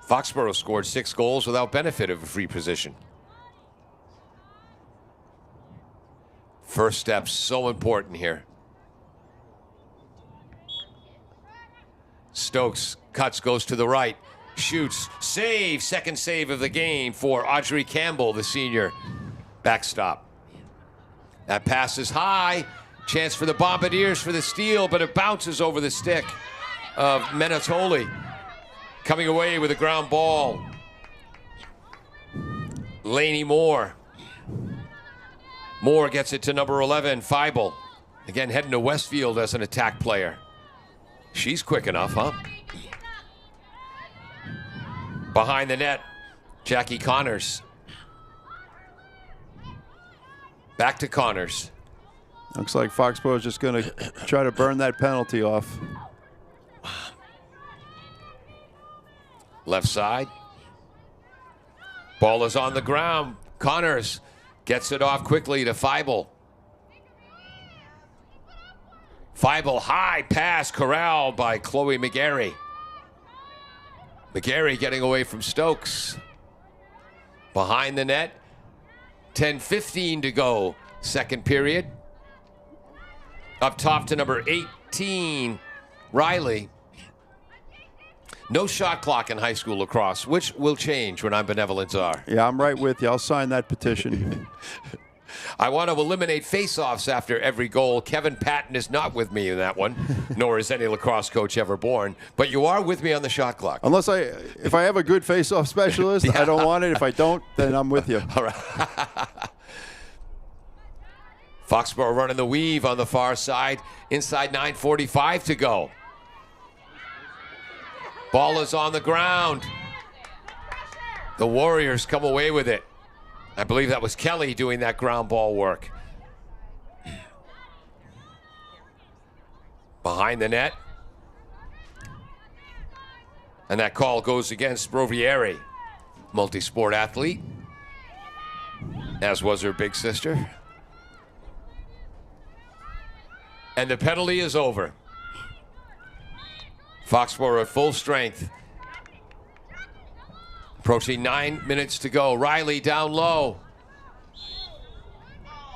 Foxboro scored 6 goals without benefit of a free position. First step's so important here. Stokes cuts, goes to the right, shoots, save, second save of the game for Audrey Campbell, the senior backstop. That pass is high, chance for the Bombardiers for the steal, but it bounces over the stick of Menatoli. Coming away with a ground ball. Laney Moore. Moore gets it to number 11, Feibel. Again, heading to Westfield as an attack player. She's quick enough, huh? Behind the net, Jackie Connors. Back to Connors. Looks like Foxboro is just going to try to burn that penalty off. Left side. Ball is on the ground. Connors gets it off quickly to Feibel. Feibel, high pass corralled by Chloe McGarry. McGarry getting away from Stokes. Behind the net. 10:15 to go. Second period. Up top to number 18, Riley. No shot clock in high school lacrosse, which will change when I'm benevolent czar. Yeah, I'm right with you. I'll sign that petition. I want to eliminate face-offs after every goal. Kevin Patton is not with me in that one, nor is any lacrosse coach ever born. But you are with me on the shot clock. Unless if I have a good face-off specialist, I don't want it. If I don't, then I'm with you. All right. Foxboro running the weave on the far side. Inside 9:45 to go. Ball is on the ground. The Warriors come away with it. I believe that was Kelly doing that ground ball work. Behind the net. And that call goes against Brovieri, multi-sport athlete, as was her big sister. And the penalty is over. Foxboro at full strength. Approaching 9 minutes to go. Riley down low.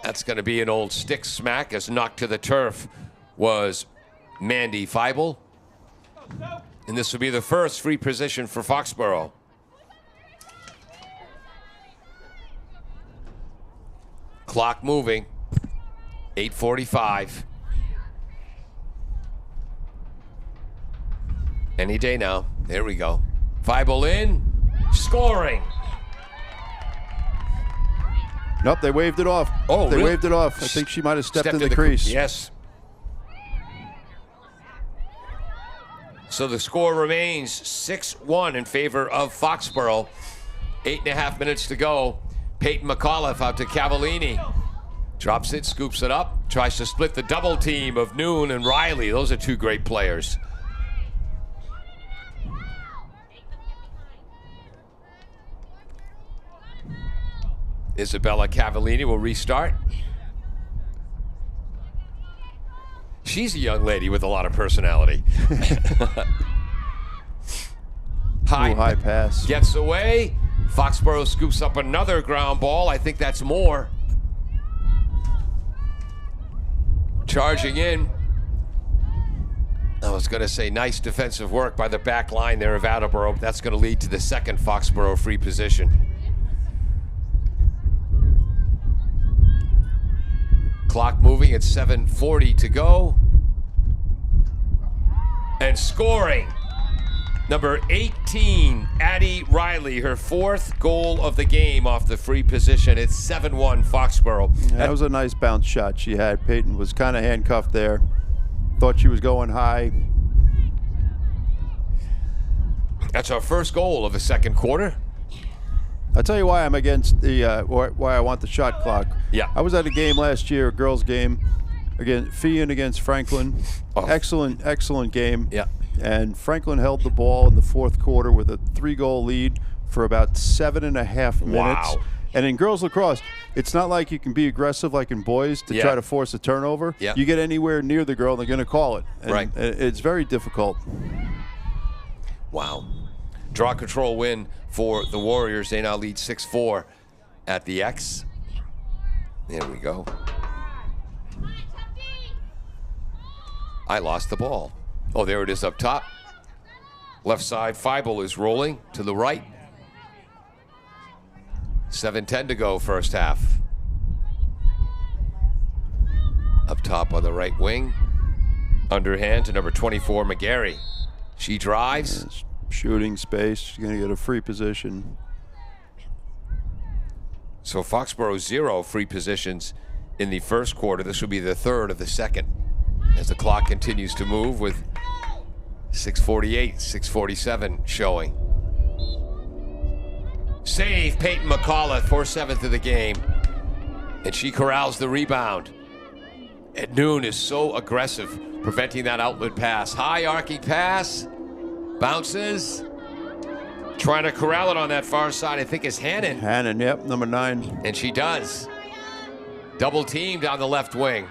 That's going to be an old stick smack, as knocked to the turf was Mandy Feibel. And this will be the first free position for Foxboro. Clock moving. 8:45. Any day now. There we go. Feibel in. Scoring. Nope, they waved it off. Oh, they really? waved it off. I think she might have stepped in the crease. Yes. So the score remains 6-1 in favor of Foxboro. 8.5 minutes to go. Peyton McAuliffe out to Cavallini. Drops it, scoops it up, tries to split the double team of Noon and Riley. Those are two great players. Isabella Cavallini will restart. She's a young lady with a lot of personality. High pass. Gets away. Foxboro scoops up another ground ball. I think that's more. Charging in. I was going to say nice defensive work by the back line there of Attleboro. That's going to lead to the second Foxboro free position. Clock moving at 7:40 to go. And scoring. Number 18, Addie Riley, her 4th goal of the game off the free position. It's 7-1 Foxboro. That was a nice bounce shot she had. Peyton was kind of handcuffed there. Thought she was going high. That's our first goal of the second quarter. I'll tell you why I'm against the why I want the shot clock. Yeah. I was at a game last year, a girls' game, Fian against Franklin. Oh. Excellent game. Yeah. And Franklin held the ball in the 4th quarter with a 3-goal lead for about 7.5 minutes. Wow. And in girls lacrosse, it's not like you can be aggressive like in boys to try to force a turnover. Yeah. You get anywhere near the girl, they're going to call it. And Right. It's very difficult. Wow. Draw control win for the Warriors. They now lead 6-4 at the X. There we go. I lost the ball. Oh, there it is up top. Left side, Feibel is rolling to the right. 7:10 to go first half. Up top on the right wing. Underhand to number 24, McGarry. She drives. Shooting space. She's going to get a free position. So Foxboro 0 free positions in the first quarter. This will be the 3rd of the second as the clock continues to move with 6:48, 6:47 showing. Save Peyton McCullough for 7th of the game. And she corrals the rebound. At noon is so aggressive, preventing that outlet pass. High arcing pass. Bounces. Trying to corral it on that far side, I think, is Hannon. Hannon, yep, number 9. And she does. Double teamed on the left wing.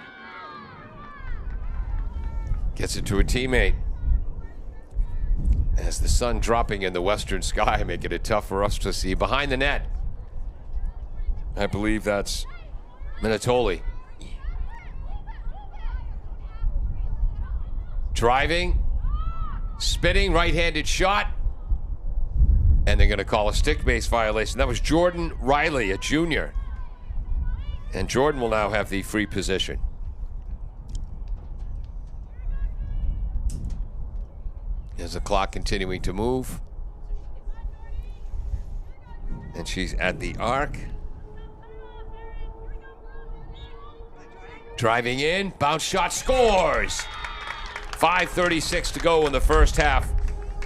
Gets it to a teammate. As the sun dropping in the western sky, making it tough for us to see. Behind the net, I believe that's Minatoli. Driving, spinning, right-handed shot. And they're going to call a stick-based violation. That was Jordan Riley, a junior. And Jordan will now have the free position. As the clock continuing to move. And she's at the arc. Driving in, bounce shot, scores! 5:36 to go in the first half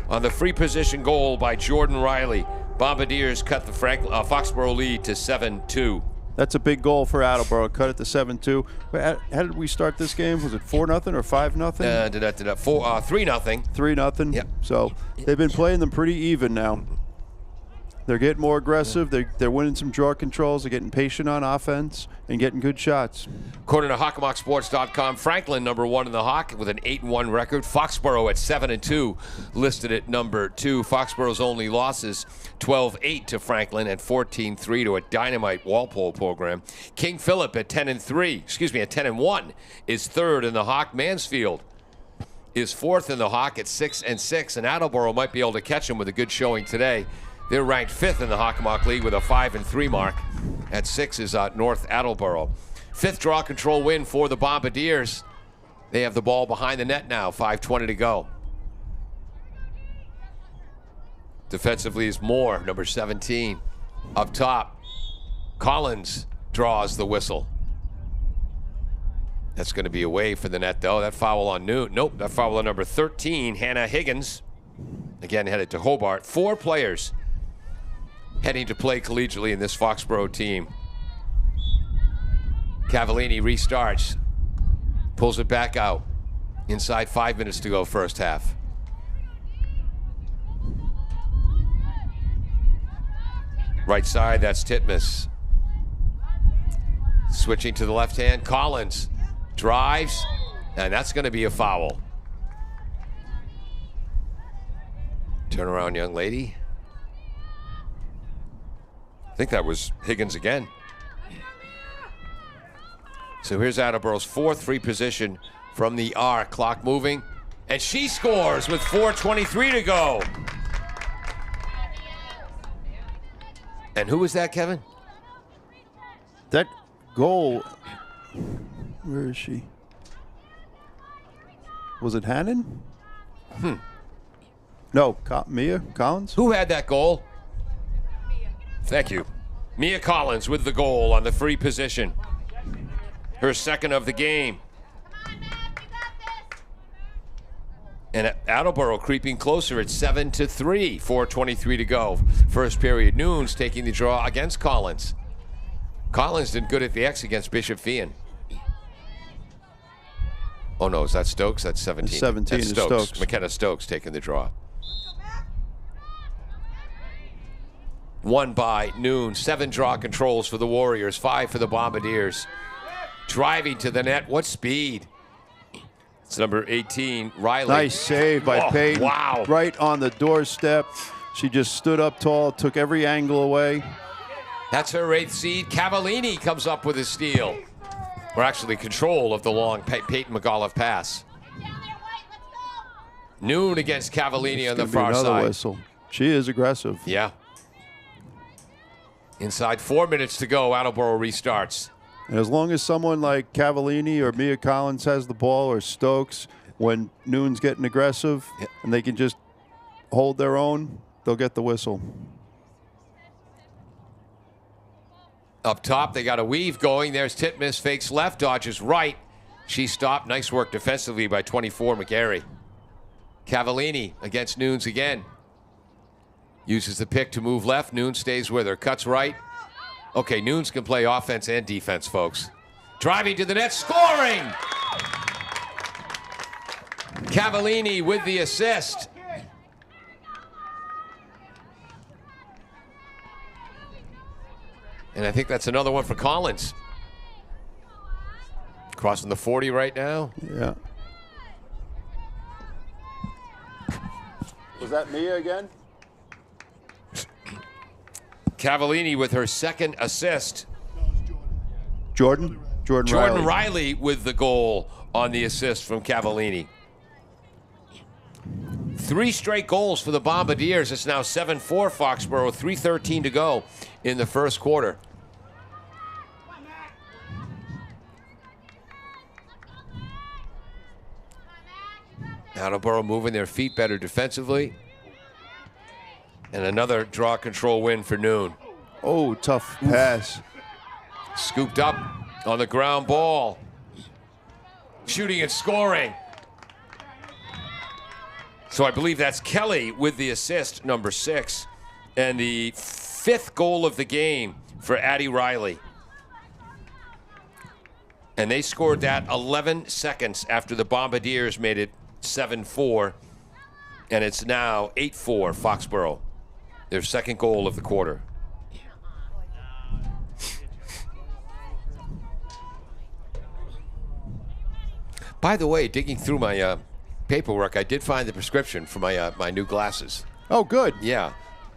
on the free position goal by Jordan Riley. Bombardiers cut the Foxboro lead to 7-2. That's a big goal for Attleboro. Cut it to 7-2. How did we start this game? Was it 4-0 or 5-0? 3-0. 3-0. Yep. So they've been playing them pretty even now. They're getting more aggressive. They're winning some draw controls. They're getting patient on offense and getting good shots. According to HawkMockSports.com, Franklin number 1 in the Hawk with an 8-1 record. Foxboro at 7-2, listed at number 2. Foxboro's only losses 12-8 to Franklin and 14-3 to a dynamite Walpole program. King Philip at 10-1 is 3rd in the Hawk. Mansfield is 4th in the Hawk at 6-6, and Attleboro might be able to catch them with a good showing today. They're ranked 5th in the Hockomock League with a 5-3 mark. At 6 is North Attleboro. 5th draw control win for the Bombardiers. They have the ball behind the net now, 5:20 to go. Defensively is Moore, number 17. Up top, Collins draws the whistle. That's going to be away for the net, though. That foul on Newt. Nope, that foul on number 13, Hannah Higgins. Again, headed to Hobart. 4 players heading to play collegiately in this Foxboro team. Cavallini restarts. Pulls it back out. Inside 5 minutes to go first half. Right side, that's Titmus. Switching to the left hand, Collins drives, and that's going to be a foul. Turn around, young lady. I think that was Higgins again. So here's Attleboro's 4th free position from the arc. Clock moving, And she scores with 4:23 to go. And who was that, Kevin? That goal, where is she? Was it Hannon? No, Mia Collins? Who had that goal? Thank you. Mia Collins with the goal on the free position. Her second of the game. And Attleboro creeping closer at 7-3, 4:23 to go. First period. Noons taking the draw against Collins. Collins did good at the X against Bishop Fian. Oh no, is that Stokes? That's 17. 17 That's is Stokes. Stokes. McKenna Stokes taking the draw. Won by Noon. 7 draw controls for the Warriors, 5 for the Bombardiers. Driving to the net. What speed? It's number 18, Riley. Nice save by Peyton. Wow. Right on the doorstep. She just stood up tall, took every angle away. That's her 8th seed. Cavallini comes up with a steal. Or actually control of the long Peyton McAuliffe pass. Noon against Cavallini on the far Another side. whistle. She is aggressive. Yeah. Inside 4 minutes to go, Attleboro restarts. And as long as someone like Cavallini or Mia Collins has the ball, or Stokes, when Noon's getting aggressive and they can just hold their own, they'll get the whistle. Up top, they got a weave going. There's Titmus, fakes left, dodges right. She stopped. Nice work defensively by 24, McGarry. Cavallini against Noons again. Uses the pick to move left. Noons stays with her. Cuts right. Okay, Noons can play offense and defense, folks. Driving to the net, scoring! Cavallini with the assist. And I think that's another one for Collins. Crossing the 40 right now. Yeah. Was that Mia again? Cavallini with her second assist. Jordan Jordan Riley with the goal on the assist from Cavallini. 3 straight goals for the Bombardiers. It's now 7-4 Foxboro, 3:13 to go in the first quarter. Attleboro moving their feet better defensively. And another draw control win for Noon. Oh, tough pass. Scooped up on the ground ball. Shooting and scoring. So I believe that's Kelly with the assist, number 6. And the 5th goal of the game for Addie Riley. And they scored that 11 seconds after the Bombardiers made it 7-4. And it's now 8-4 Foxboro. Their second goal of the quarter. By the way, digging through my paperwork, I did find the prescription for my new glasses. Oh, good. Yeah.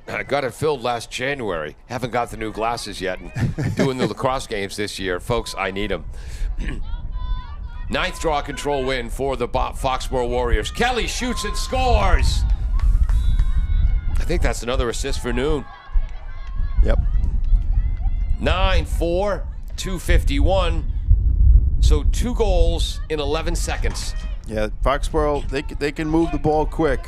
I got it filled last January. Haven't got the new glasses yet. And doing the lacrosse games this year. Folks, I need them. 9th draw control win for the Foxboro Warriors. Kelly shoots and scores. I think that's another assist for Noon. Yep. 9-4, 2:51. So 2 goals in 11 seconds. Yeah, Foxboro, they can move the ball quick.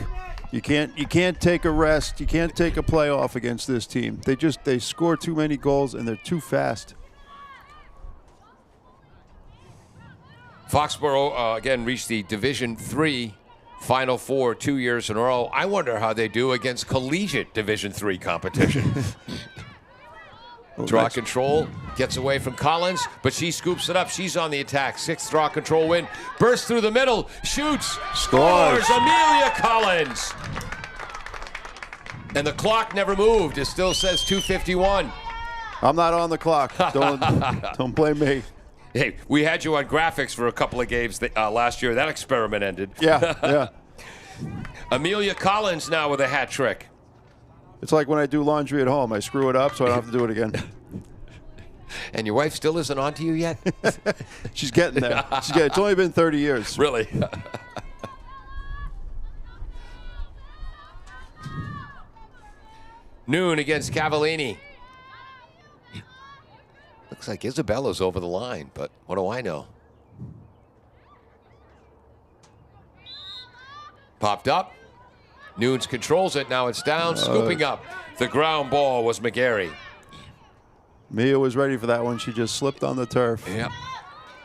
You can't take a rest. You can't take a playoff against this team. They score too many goals and they're too fast. Foxboro again reached the Division III Final Four 2 years in a row. I wonder how they do against collegiate Division III competition. Draw control, gets away from Collins, but she scoops it up. She's on the attack. 6th draw control win. Bursts through the middle, shoots, scores. Amelia Collins. And the clock never moved. It still says 2:51. I'm not on the clock. Don't blame me. Hey, we had you on graphics for a couple of games last year. That experiment ended. Yeah. Amelia Collins now with a hat trick. It's like when I do laundry at home. I screw it up so I don't have to do it again. And your wife still isn't on to you yet? She's getting there. It's only been 30 years. Really? Noon against Cavallini. Looks like Isabella's over the line, but what do I know? Popped up. Nunes controls it. Now it's down. Scooping up. The ground ball was McGarry. Mia was ready for that one. She just slipped on the turf. Yep.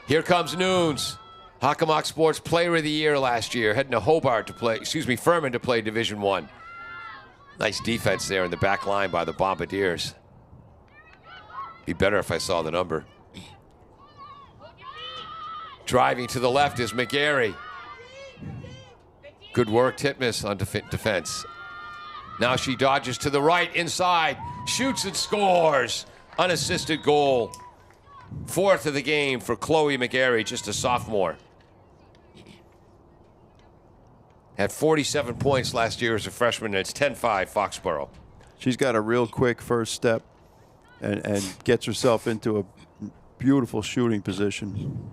Here comes Nunes. Hockomock Sports Player of the Year last year. Heading to Hobart to play, Furman to play Division I. Nice defense there in the back line by the Bombardiers. Be better if I saw the number. Driving to the left is McGarry. Good work, Titmus on defense. Now she dodges to the right, inside, shoots and scores. Unassisted goal. 4th of the game for Chloe McGarry, just a sophomore. Had 47 points last year as a freshman, and it's 10-5 Foxboro. She's got a real quick first step and gets herself into a beautiful shooting position.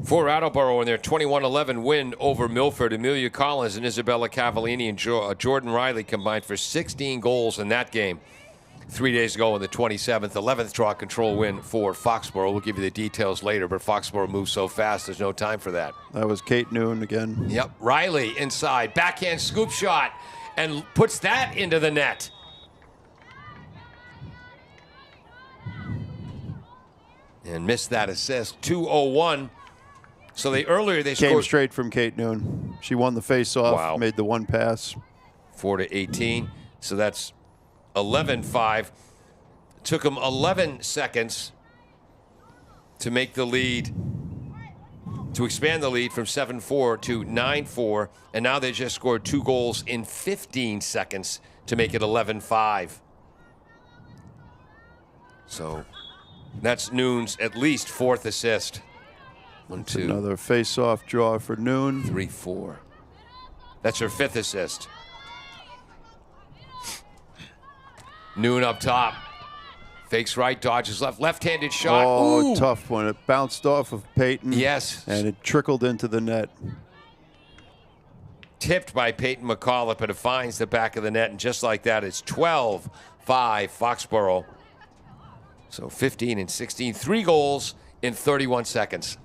For Attleboro in their 21-11 win over Milford, Amelia Collins and Isabella Cavallini and Jordan Riley combined for 16 goals in that game 3 days ago in the 27th, 11th draw control win for Foxboro. We'll give you the details later, but Foxboro moves so fast, there's no time for that. That was Kate Noon again. Yep, Riley inside, backhand scoop shot, and puts that into the net. And missed that assist, 2-0-1. So earlier they Came scored straight from Kate Noon. She won the face-off, Wow. made the one pass. 4-18. So that's 11-5. Took them 11 seconds to make the lead, to expand the lead from 7-4 to 9-4. And now they just scored 2 goals in 15 seconds to make it 11-5. So that's Noon's at least 4th assist. 1, 2, Another face-off draw for Noon. 3, 4. That's her 5th assist. Noon up top. Fakes right, dodges left. Left-handed shot. Oh, Ooh. tough one. It bounced off of Peyton. Yes. And it trickled into the net. Tipped by Peyton McCullough, but it finds the back of the net. And just like that, it's 12-5 Foxboro. So 15 and 16. 3 goals in 31 seconds.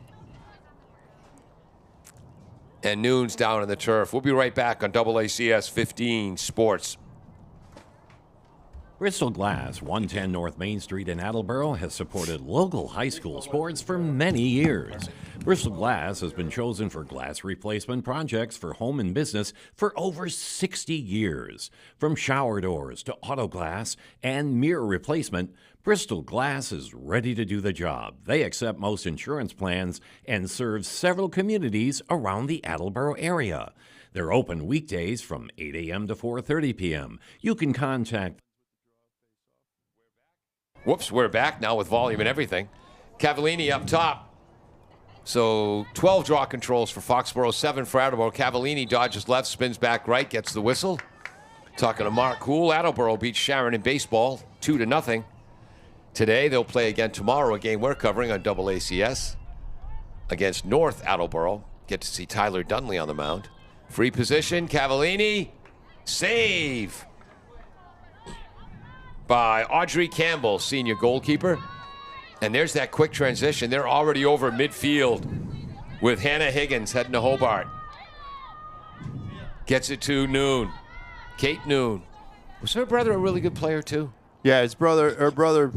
And Noon's down on the turf. We'll be right back on AACS 15 Sports. Bristol Glass, 110 North Main Street in Attleboro, has supported local high school sports for many years. Bristol Glass has been chosen for glass replacement projects for home and business for over 60 years. From shower doors to auto glass and mirror replacement, Bristol Glass is ready to do the job. They accept most insurance plans and serve several communities around the Attleboro area. They're open weekdays from 8 a.m. to 4:30 p.m. You can contact Whoops, we're back now with volume and everything. Cavallini up top. So 12 draw controls for Foxboro, 7 for Attleboro. Cavallini dodges left, spins back right, gets the whistle. Talking to Mark Cool, Attleboro beats Sharon in baseball 2-0. Today they'll play again tomorrow, a game we're covering on AACS against North Attleboro. Get to see Tyler Dunley on the mound. Free position, Cavallini, save by Audrey Campbell, senior goalkeeper. And there's that quick transition. They're already over midfield with Hannah Higgins heading to Hobart. Gets it to Noon. Kate Noon. Was her brother a really good player too? Yeah, her brother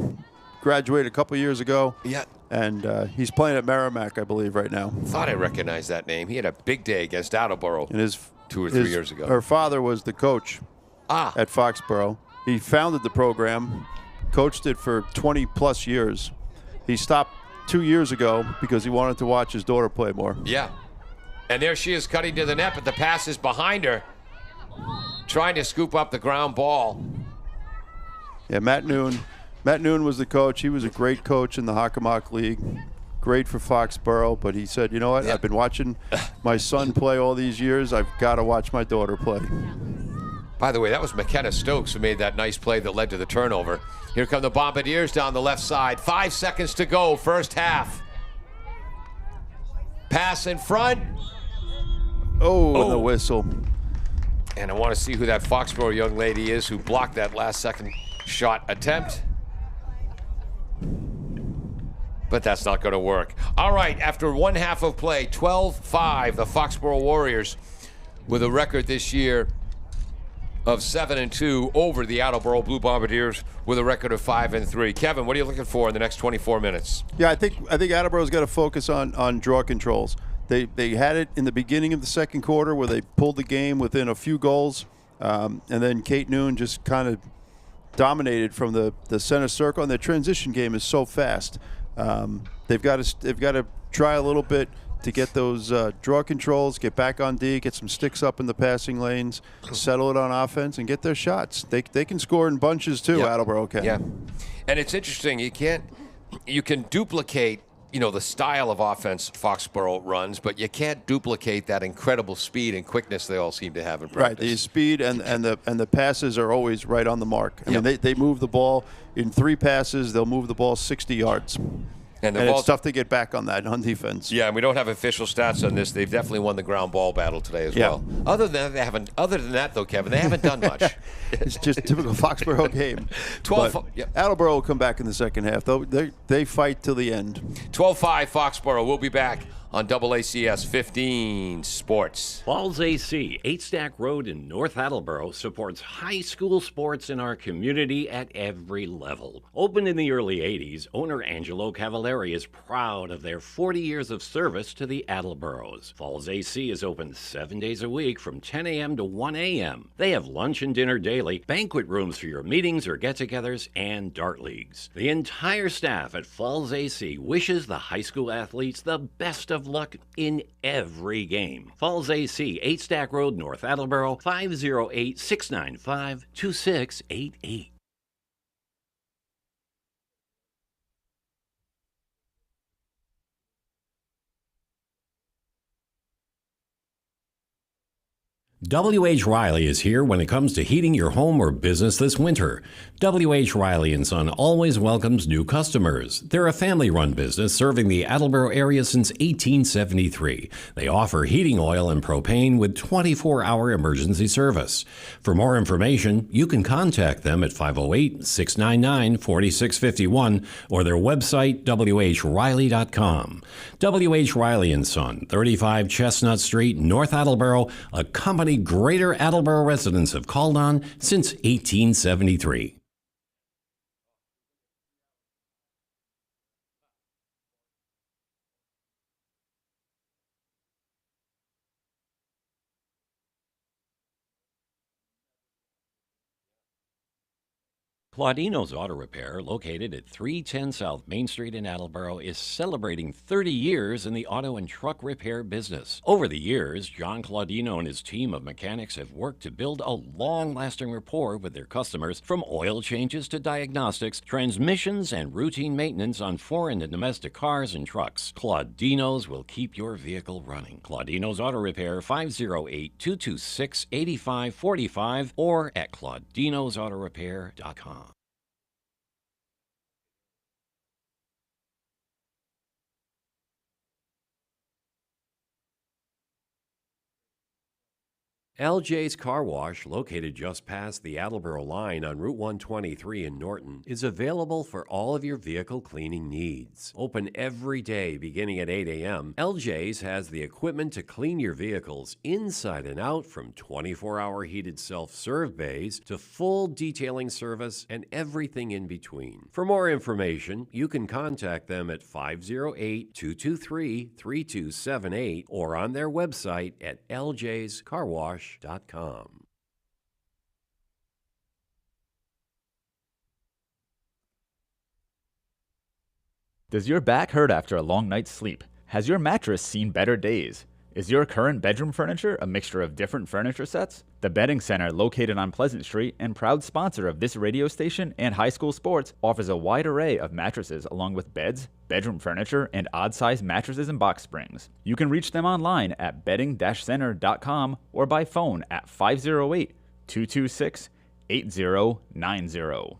graduated a couple years ago. Yeah. And he's playing at Merrimack, I believe, right now. Thought I recognized that name. He had a big day against Attleboro And 2 or 3 years ago. Her father was the coach at Foxboro. He founded the program, coached it for 20-plus years. He stopped 2 years ago because he wanted to watch his daughter play more. Yeah. And there she is cutting to the net, but the pass is behind her, trying to scoop up the ground ball. Yeah, Matt Noon. Matt Noon was the coach. He was a great coach in the Hockomock League. Great for Foxboro, but he said, you know what? Yep. I've been watching my son play all these years. I've got to watch my daughter play. By the way, that was McKenna Stokes who made that nice play that led to the turnover. Here come the Bombardiers down the left side. 5 seconds to go, first half. Pass in front. Oh, and the whistle. And I want to see who that Foxboro young lady is who blocked that last second shot attempt. But that's not going to work. All right, after one half of play, 12-5, the Foxboro Warriors with a record this year of 7-2 over the Attleboro Blue Bombardiers with a record of 5-3. Kevin, what are you looking for in the next 24 minutes? Yeah, I think Attleboro's got to focus on draw controls. They had it in the beginning of the second quarter where they pulled the game within a few goals, and then Kate Noon just kind of dominated from the center circle. And their transition game is so fast. They've got to try a little bit to get those draw controls, get back on D, get some sticks up in the passing lanes, settle it on offense, and get their shots. They can score in bunches too. Yep. Attleboro can. Yeah, and it's interesting. You can duplicate, the style of offense Foxboro runs, but you can't duplicate that incredible speed and quickness they all seem to have in practice. Right, the speed and the passes are always right on the mark. I Yep. mean, they move the ball in 3 passes. They'll move the ball 60 yards. And it's tough to get back on that on defense. Yeah, and we don't have official stats on this. They've definitely won the ground ball battle today as Yeah. well. Other than that, though, Kevin, they haven't done much. It's just a typical Foxboro game. 12. But Yep. Attleboro will come back in the second half. They fight till the end. 12-5 Foxboro. We'll be back on AACS 15 Sports. Falls AC, 8 Stack Road in North Attleboro, supports high school sports in our community at every level. Opened in the early 80s, owner Angelo Cavallari is proud of their 40 years of service to the Attleboros. Falls AC is open 7 days a week from 10 a.m. to 1 a.m. They have lunch and dinner daily, banquet rooms for your meetings or get-togethers, and dart leagues. The entire staff at Falls AC wishes the high school athletes the best of luck in every game. Falls AC, 8 Stack Road, North Attleboro, 508-695-2688. W.H. Riley is here when it comes to heating your home or business this winter. W.H. Riley & Son always welcomes new customers. They're a family-run business serving the Attleboro area since 1873. They offer heating oil and propane with 24-hour emergency service. For more information, you can contact them at 508-699-4651 or their website, whriley.com. W.H. Riley & Son, 35 Chestnut Street, North Attleboro, a company Greater Attleboro residents have called on since 1873. Claudino's Auto Repair, located at 310 South Main Street in Attleboro, is celebrating 30 years in the auto and truck repair business. Over the years, John Claudino and his team of mechanics have worked to build a long-lasting rapport with their customers, from oil changes to diagnostics, transmissions, and routine maintenance on foreign and domestic cars and trucks. Claudino's will keep your vehicle running. Claudino's Auto Repair, 508-226-8545 or at claudinosautorepair.com. LJ's Car Wash, located just past the Attleboro line on Route 123 in Norton, is available for all of your vehicle cleaning needs. Open every day beginning at 8 a.m., LJ's has the equipment to clean your vehicles inside and out, from 24-hour heated self-serve bays to full detailing service and everything in between. For more information, you can contact them at 508-223-3278 or on their website at ljscarwash.com. Does your back hurt after a long night's sleep? Has your mattress seen better days? Is your current bedroom furniture a mixture of different furniture sets? The Bedding Center, located on Pleasant Street and proud sponsor of this radio station and high school sports, offers a wide array of mattresses along with beds, bedroom furniture, and odd-sized mattresses and box springs. You can reach them online at bedding-center.com or by phone at 508 226-8090.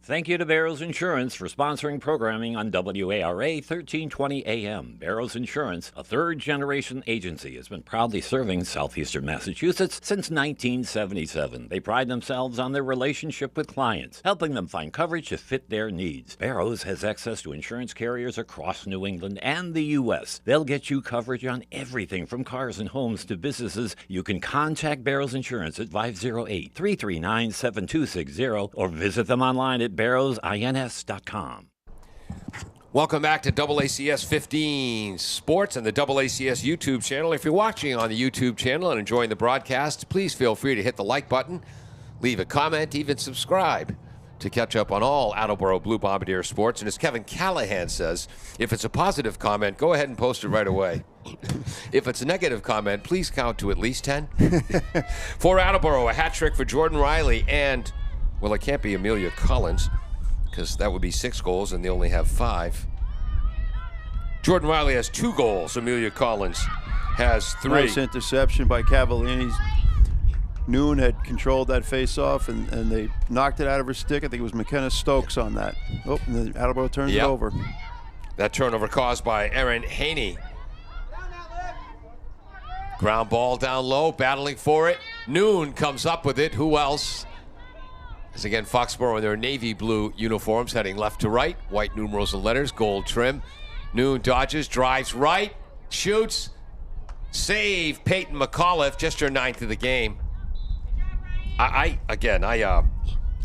Thank you to Barrows Insurance for sponsoring programming on WARA 1320 AM. Barrows Insurance, a third-generation agency, has been proudly serving southeastern Massachusetts since 1977. They pride themselves on their relationship with clients, helping them find coverage to fit their needs. Barrows has access to insurance carriers across New England and the U.S. They'll get you coverage on everything from cars and homes to businesses. You can contact Barrows Insurance at 508-339-7260 or visit them online at barrowsins.com. Welcome back to AACS 15 Sports and the AACS YouTube channel. If you're watching on the YouTube channel and enjoying the broadcast, please feel free to hit the like button, leave a comment, even subscribe to catch up on all Attleboro Blue Bombardier sports. And as Kevin Callahan says, if it's a positive comment, go ahead and post it right away. If it's a negative comment, please count to at least 10. For Attleboro, a hat trick for Jordan Riley and, well, it can't be Amelia Collins because that would be 6 goals and they only have 5. Jordan Riley has 2 goals. Amelia Collins has 3. Nice interception by Cavallini. Noon had controlled that face-off, and they knocked it out of her stick. I think it was McKenna Stokes on that. Oh, and the Attleboro turns it over. That turnover caused by Erin Haney. Ground ball down low, battling for it. Noon comes up with it. Who else? As again, Foxboro in their navy blue uniforms, heading left to right. White numerals and letters, gold trim. Noon dodges, drives right, shoots. Save, Peyton McAuliffe, just her 9th of the game. I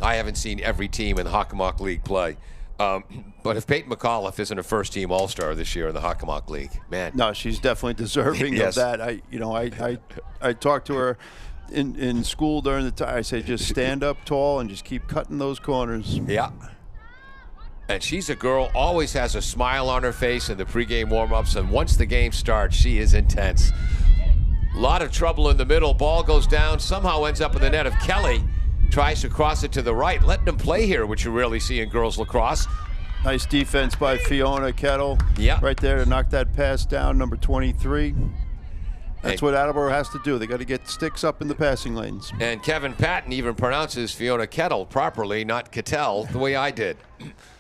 haven't seen every team in the Hockomock League play. But if Peyton McAuliffe isn't a first-team All-Star this year in the Hockomock League, man. No, she's definitely deserving Yes. of that. I talked to her in school during the time. I say just stand up tall and just keep cutting those corners. Yeah. And she's a girl, always has a smile on her face in the pregame warm-ups, and once the game starts, she is intense. A lot of trouble in the middle. Ball goes down, somehow ends up in the net of Kelly. Tries to cross it to the right. Letting them play here, which you rarely see in girls lacrosse. Nice defense by Fiona Kettle. Yeah. Right there to knock that pass down, number 23. That's what Attleboro has to do. They got to get sticks up in the passing lanes. And Kevin Patton even pronounces Fiona Kettle properly, not Cattell, the way I did.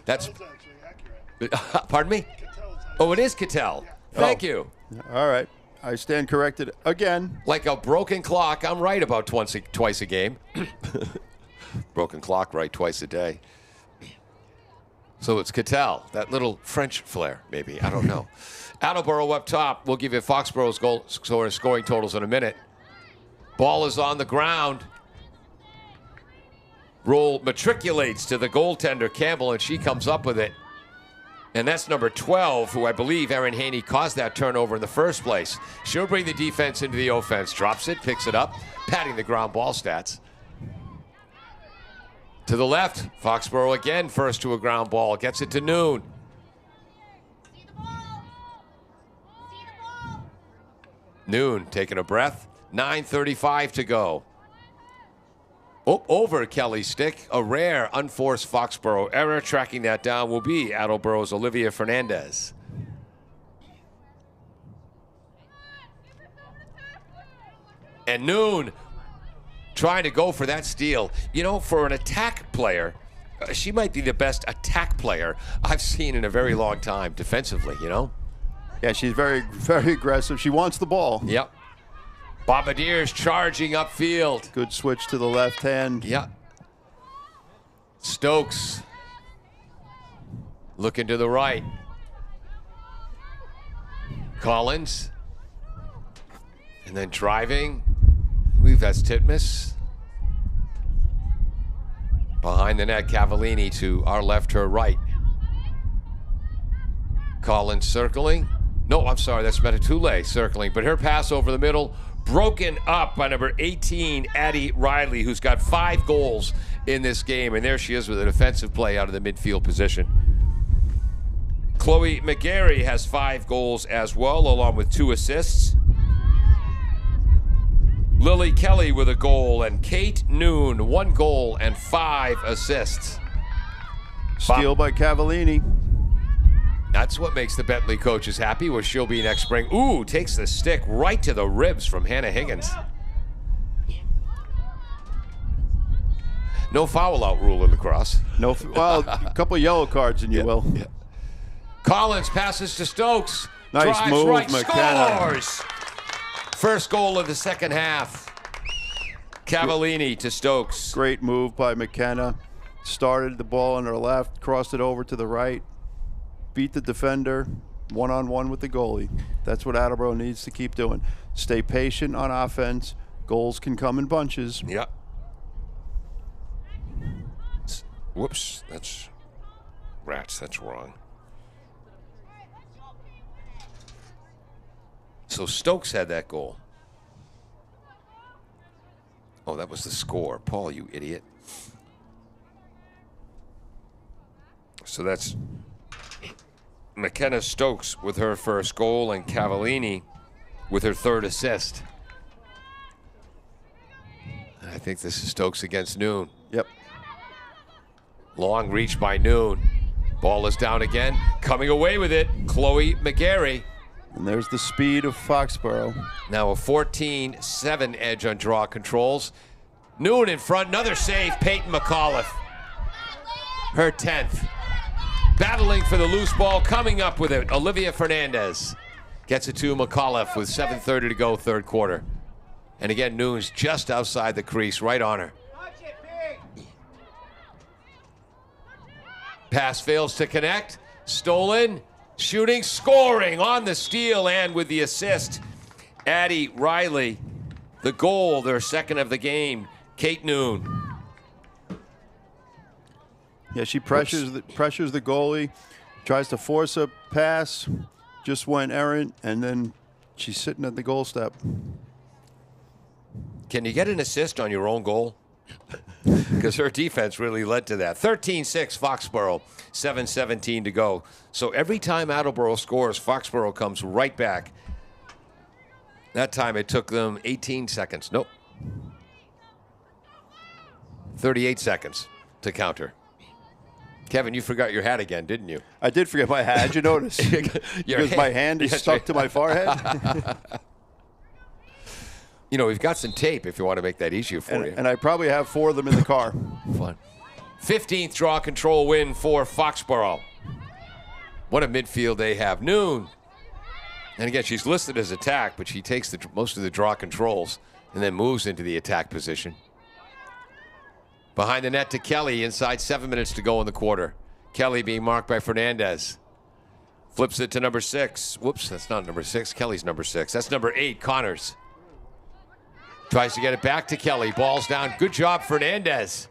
That's actually accurate. Pardon me? Oh, it is Cattell. Thank you. All right. I stand corrected again. Like a broken clock, I'm right about twice a game. Broken clock, right twice a day. So it's Cattell, that little French flair, maybe. I don't know. Attleboro up top. We'll give you Foxboro's goal scoring totals in a minute. Ball is on the ground. Roll matriculates to the goaltender, Campbell, and she comes up with it. And that's number 12, who I believe Erin Haney caused that turnover in the first place. She'll bring the defense into the offense. Drops it, picks it up, patting the ground ball stats. To the left, Foxboro again, first to a ground ball. Gets it to Noon. Noon taking a breath. 9:35 to go. Oh, over Kelly's stick. A rare, unforced Foxboro error. Tracking that down will be Attleboro's Olivia Fernandez. And Noon trying to go for that steal. You know, for an attack player, she might be the best attack player I've seen in a very long time defensively, you know? Yeah, she's very, very aggressive. She wants the ball. Yep. Bombardiers charging upfield. Good switch to the left hand. Yeah. Stokes looking to the right. Collins. And then driving. I believe that's Titmus. Behind the net, Cavallini to our left, her right. Collins circling. No, I'm sorry, that's Metatule circling. But her pass over the middle, broken up by number 18, Addie Riley, who's got 5 goals in this game. And there she is with a defensive play out of the midfield position. Chloe McGarry has 5 goals as well, along with 2 assists. Lily Kelly with a goal, and Kate Noon, 1 goal and 5 assists. Steal by Cavallini. That's what makes the Bentley coaches happy, where she'll be next spring. Ooh, takes the stick right to the ribs from Hannah Higgins. No foul out rule in lacrosse. No, well, a couple of yellow cards, and you will. Yeah. Collins passes to Stokes. Nice drives move, right, McKenna. scores. First goal of the second half. Cavallini to Stokes. Great move by McKenna. Started the ball on her left, crossed it over to the right, beat the defender, one-on-one with the goalie. That's what Attleboro needs to keep doing. Stay patient on offense. Goals can come in bunches. Yep. Whoops, that's rats. That's wrong. So Stokes had that goal. Oh, that was the score. Paul, you idiot. So that's McKenna Stokes with her first goal and Cavallini with her 3rd assist. I think this is Stokes against Noon. Yep. Long reach by Noon. Ball is down again. Coming away with it, Chloe McGarry. And there's the speed of Foxboro. Now a 14-7 edge on draw controls. Noon in front, another save, Peyton McAuliffe. Her 10th. Battling for the loose ball, coming up with it, Olivia Fernandez. Gets it to McAuliffe with 7:30 to go, 3rd quarter. And again, Noon's just outside the crease, right on her. Pass fails to connect. Stolen. Shooting, scoring on the steal and with the assist. Addie Riley, the goal, their 2nd of the game. Kate Noon. Yeah, she pressures the goalie, tries to force a pass, just went errant, and then she's sitting at the goal step. Can you get an assist on your own goal? Because her defense really led to that. 13-6 Foxboro, 7:17 to go. So every time Attleboro scores, Foxboro comes right back. That time it took them 18 seconds. Nope. 38 seconds to counter. Kevin, you forgot your hat again, didn't you? I did forget my hat. Did you notice? Because my hand is stuck to my forehead. You know, we've got some tape if you want to make that easier for you. And I probably have 4 of them in the car. Fun. 15th draw control win for Foxboro. What a midfield they have. Noon. And again, she's listed as attack, but she takes most of the draw controls and then moves into the attack position. Behind the net to Kelly, inside 7 minutes to go in the quarter. Kelly being marked by Fernandez. Flips it to number 6. Whoops, that's not number 6. Kelly's number 6. That's number 8, Connors. Tries to get it back to Kelly. Ball's down. Good job, Fernandez.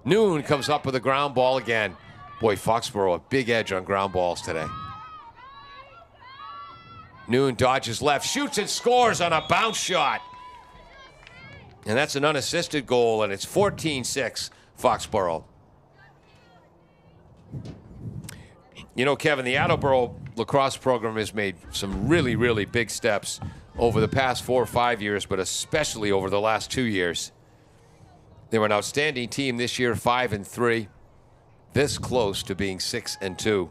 Noon comes up with a ground ball again. Boy, Foxboro, a big edge on ground balls today. Noon dodges left, shoots and scores on a bounce shot. And that's an unassisted goal, and it's 14-6 Foxboro. You know, Kevin, the Attleboro lacrosse program has made some really, really big steps over the past 4 or 5 years, but especially over the last 2 years. They were an outstanding team this year, 5-3, this close to being 6-2.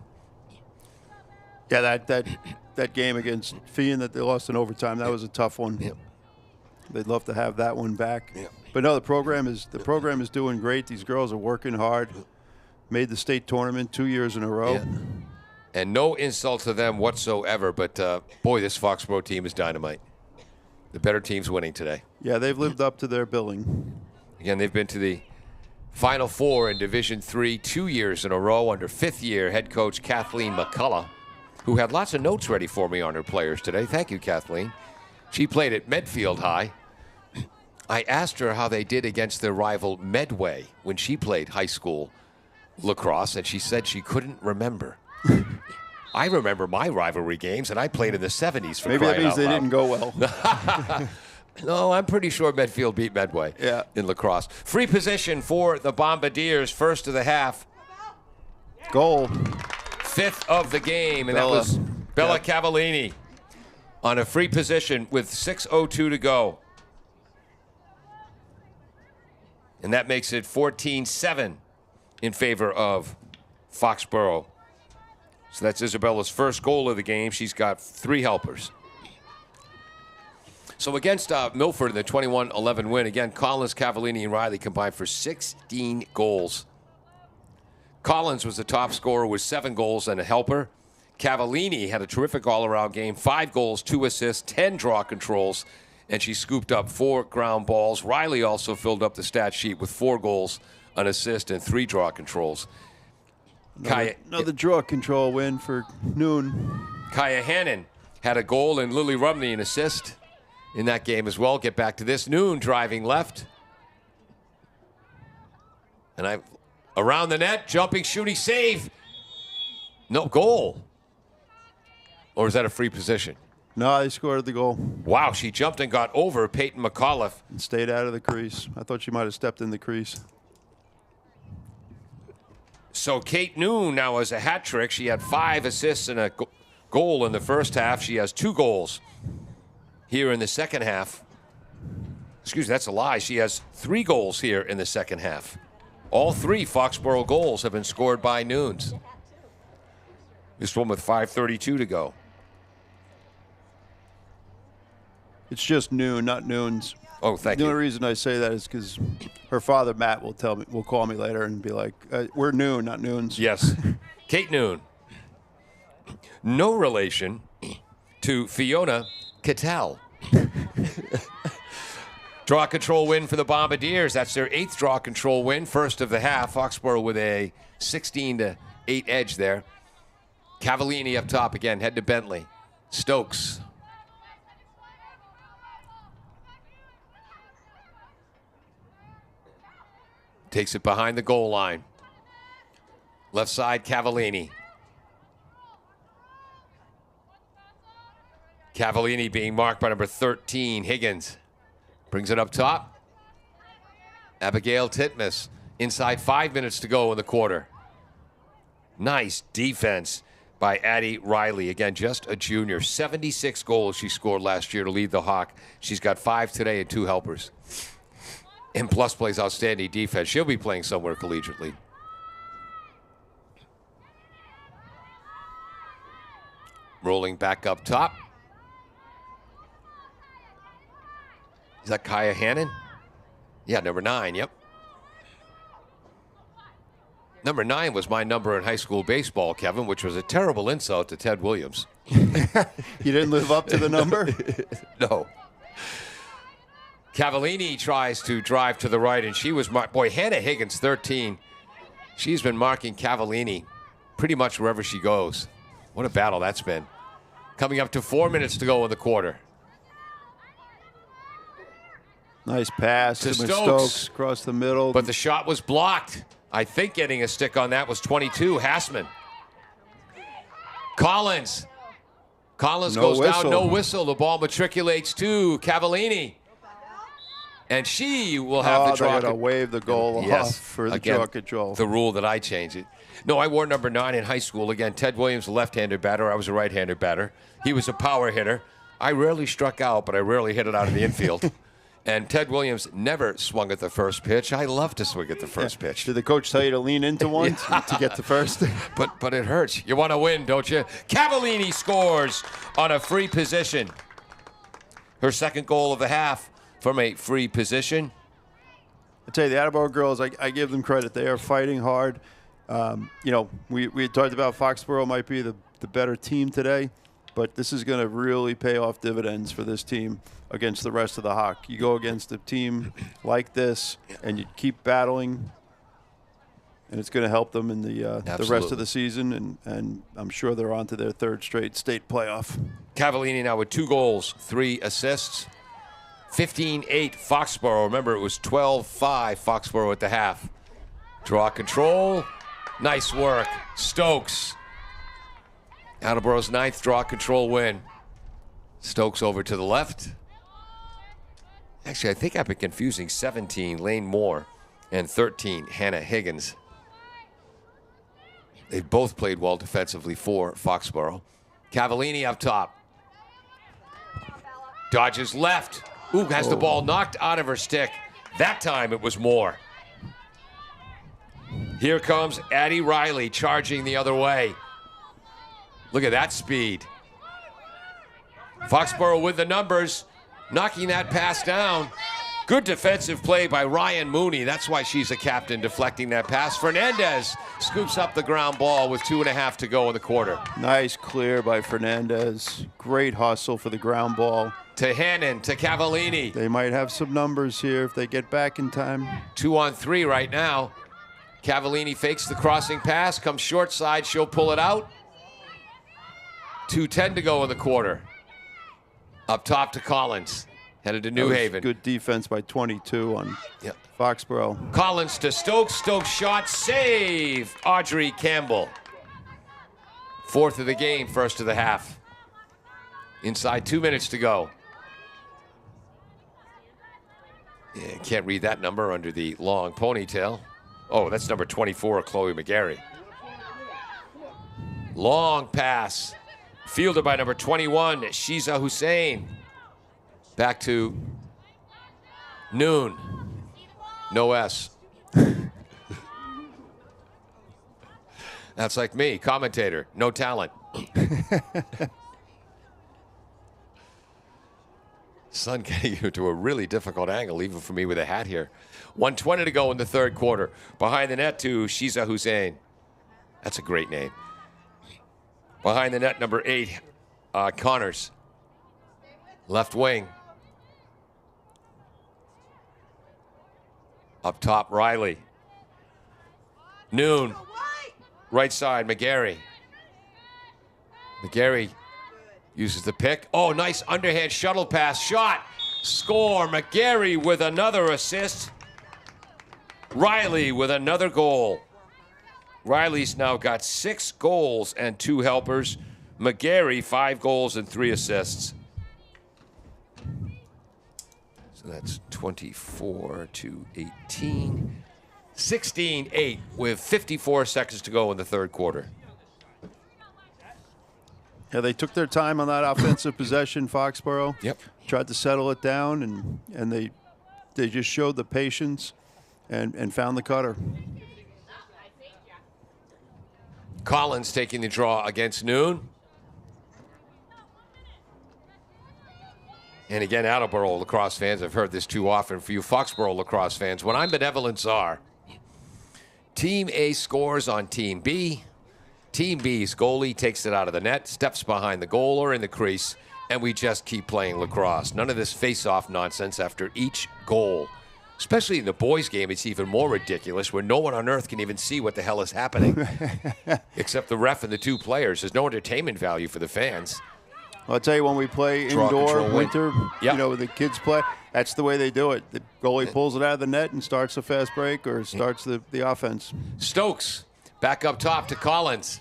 Yeah, that game against Fian that they lost in overtime, that was a tough one. Yep. They'd love to have that one back. Yep. But no, the program is doing great. These girls are working hard. Made the state tournament 2 years in a row. Yeah. And no insult to them whatsoever, but boy, this Foxboro team is dynamite. The better team's winning today. Yeah, they've lived up to their billing. Again, they've been to the Final Four in Division III 2 years in a row under fifth-year head coach Kathleen McCullough, who had lots of notes ready for me on her players today. Thank you, Kathleen. She played at Medfield High. I asked her how they did against their rival Medway when she played high school lacrosse, and she said she couldn't remember. I remember my rivalry games, and I played in the 70s for Maybe that crying means out they loud. didn't go well. No, I'm pretty sure Medfield beat Medway in lacrosse. Free position for the Bombardiers, first of the half. Goal. fifth of the game, and Bella. that was Bella Cavallini on a free position with 6:02 to go. And that makes it 14-7 in favor of Foxboro. So that's Isabella's first goal of the game. She's got 3 helpers. So against Milford in the 21-11 win, again, Collins, Cavallini, and Riley combined for 16 goals. Collins was the top scorer with 7 goals and a helper. Cavallini had a terrific all-around game, 5 goals, 2 assists, 10 draw controls, and she scooped up 4 ground balls. Riley also filled up the stat sheet with 4 goals, an assist, and 3 draw controls. Another draw control win for Noon. Kaya Hannon had a goal, and Lily Rumney an assist in that game as well. Get back to this. Noon driving left. And around the net, jumping, shooting, save. No goal. Or is that a free position? No, they scored the goal. Wow, she jumped and got over Peyton McAuliffe. And stayed out of the crease. I thought she might have stepped in the crease. So Kate Noon now has a hat trick. She had 5 assists and a goal in the first half. She has 2 goals here in the second half. Excuse me, that's a lie. She has 3 goals here in the second half. All 3 Foxboro goals have been scored by Noons. This one with 5:32 to go. It's just Noon, not Noons. Oh, thank The you. only reason I say that is because her father, Matt, will call me later and be like, we're Noon, not Noons. Yes. Kate Noon. No relation to Fiona Cattell. Draw control win for the Bombardiers. That's their 8th draw control win, first of the half. Foxboro with a 16-8 edge there. Cavallini up top again, head to Bentley. Stokes. Takes it behind the goal line. Left side, Cavallini. Cavallini being marked by number 13, Higgins. Brings it up top. Abigail Titmus. Inside 5 minutes to go in the quarter. Nice defense by Addie Riley. Again, just a junior. 76 goals she scored last year to lead the Hawk. She's got 5 today and 2 helpers. And plus plays outstanding defense. She'll be playing somewhere collegiately. Rolling back up top. Is that Kaya Hannon? Yeah, number 9, yep. Number 9 was my number in high school baseball, Kevin, which was a terrible insult to Ted Williams. You didn't live up to the number? No. Cavallini tries to drive to the right, and she was marked. Boy, Hannah Higgins, 13. She's been marking Cavallini pretty much wherever she goes. What a battle that's been. Coming up to 4 minutes to go in the quarter. Nice pass To to Stokes. Stokes across the middle. But the shot was blocked. I think getting a stick on that was 22, Hassman. Collins. Collins No goes whistle. down, no whistle. The ball matriculates to Cavallini. And she will have the draw. They're going to wave the goal off for the Again, draw control. The rule that I changed it. No, I wore number 9 in high school. Again, Ted Williams, a left-handed batter. I was a right-handed batter. He was a power hitter. I rarely struck out, but I rarely hit it out of the infield. And Ted Williams never swung at the first pitch. I love to swing at the first pitch. Did the coach tell you to lean into one to get the first? But it hurts. You want to win, don't you? Cavallini scores on a free position. Her second goal of the half from a free position. I tell you, the Attleboro girls, I give them credit. They are fighting hard. We talked about Foxboro might be the better team today, but this is going to really pay off dividends for this team against the rest of the Hawk. You go against a team like this, and you keep battling, and it's going to help them in the rest of the season, and I'm sure they're on to their 3rd straight state playoff. Cavallini now with 2 goals, 3 assists. 15-8 Foxboro. Remember, it was 12-5 Foxboro at the half. Draw control. Nice work. Stokes. Attleboro's 9th draw control win. Stokes over to the left. Actually, I think I've been confusing 17, Lane Moore, and 13, Hannah Higgins. They've both played well defensively for Foxboro. Cavallini up top. Dodges left. Ooh, has the ball knocked out of her stick. That time it was more. Here comes Addie Riley charging the other way. Look at that speed. Foxboro with the numbers, knocking that pass down. Good defensive play by Ryan Mooney. That's why she's a captain, deflecting that pass. Fernandez scoops up the ground ball with 2.5 to go in the quarter. Nice clear by Fernandez. Great hustle for the ground ball. To Hannon, to Cavallini. They might have some numbers here if they get back in time. 2-on-3 right now. Cavallini fakes the crossing pass, comes short side, she'll pull it out. 2:10 to go in the quarter. Up top to Collins, headed to New Haven. Good defense by 22 on Foxboro. Collins to Stokes, Stokes shot, save, Audrey Campbell. 4th of the game, 1st of the half. Inside 2 minutes to go. Yeah, can't read that number under the long ponytail. Oh, that's number 24, Chloe McGarry. Long pass. Fielded by number 21, Shiza Hussein. Back to Noon. No S. That's like me, commentator, no talent. Sun getting you to a really difficult angle, even for me with a hat here. 1:20 to go in the 3rd quarter. Behind the net to Shiza Hussein. That's a great name. Behind the net, number 8, Connors. Left wing. Up top, Riley. Noon. Right side, McGarry. McGarry uses the pick. Oh, nice underhand shuttle pass. Shot. Score. McGarry with another assist. Riley with another goal. Riley's now got 6 goals and 2 helpers. McGarry, 5 goals and 3 assists. So that's 24 to 18. 16-8 with 54 seconds to go in the 3rd quarter. Yeah, they took their time on that offensive possession, Foxboro. Yep. Tried to settle it down, and they just showed the patience and found the cutter. Collins taking the draw against Noon. And again, Attleboro lacrosse fans, I've heard this too often for you Foxboro lacrosse fans. When I'm benevolent czar, Team A scores on Team B. Team B's goalie takes it out of the net, steps behind the goal or in the crease, and we just keep playing lacrosse. None of this face-off nonsense after each goal. Especially in the boys' game, it's even more ridiculous where no one on earth can even see what the hell is happening except the ref and the 2 players. There's no entertainment value for the fans. Well, I'll tell you, when we play Draw, indoor, control, winter, Yep. you know, the kids play, that's the way they do it. The goalie pulls it out of the net and starts the fast break or starts the offense. Stokes back up top to Collins.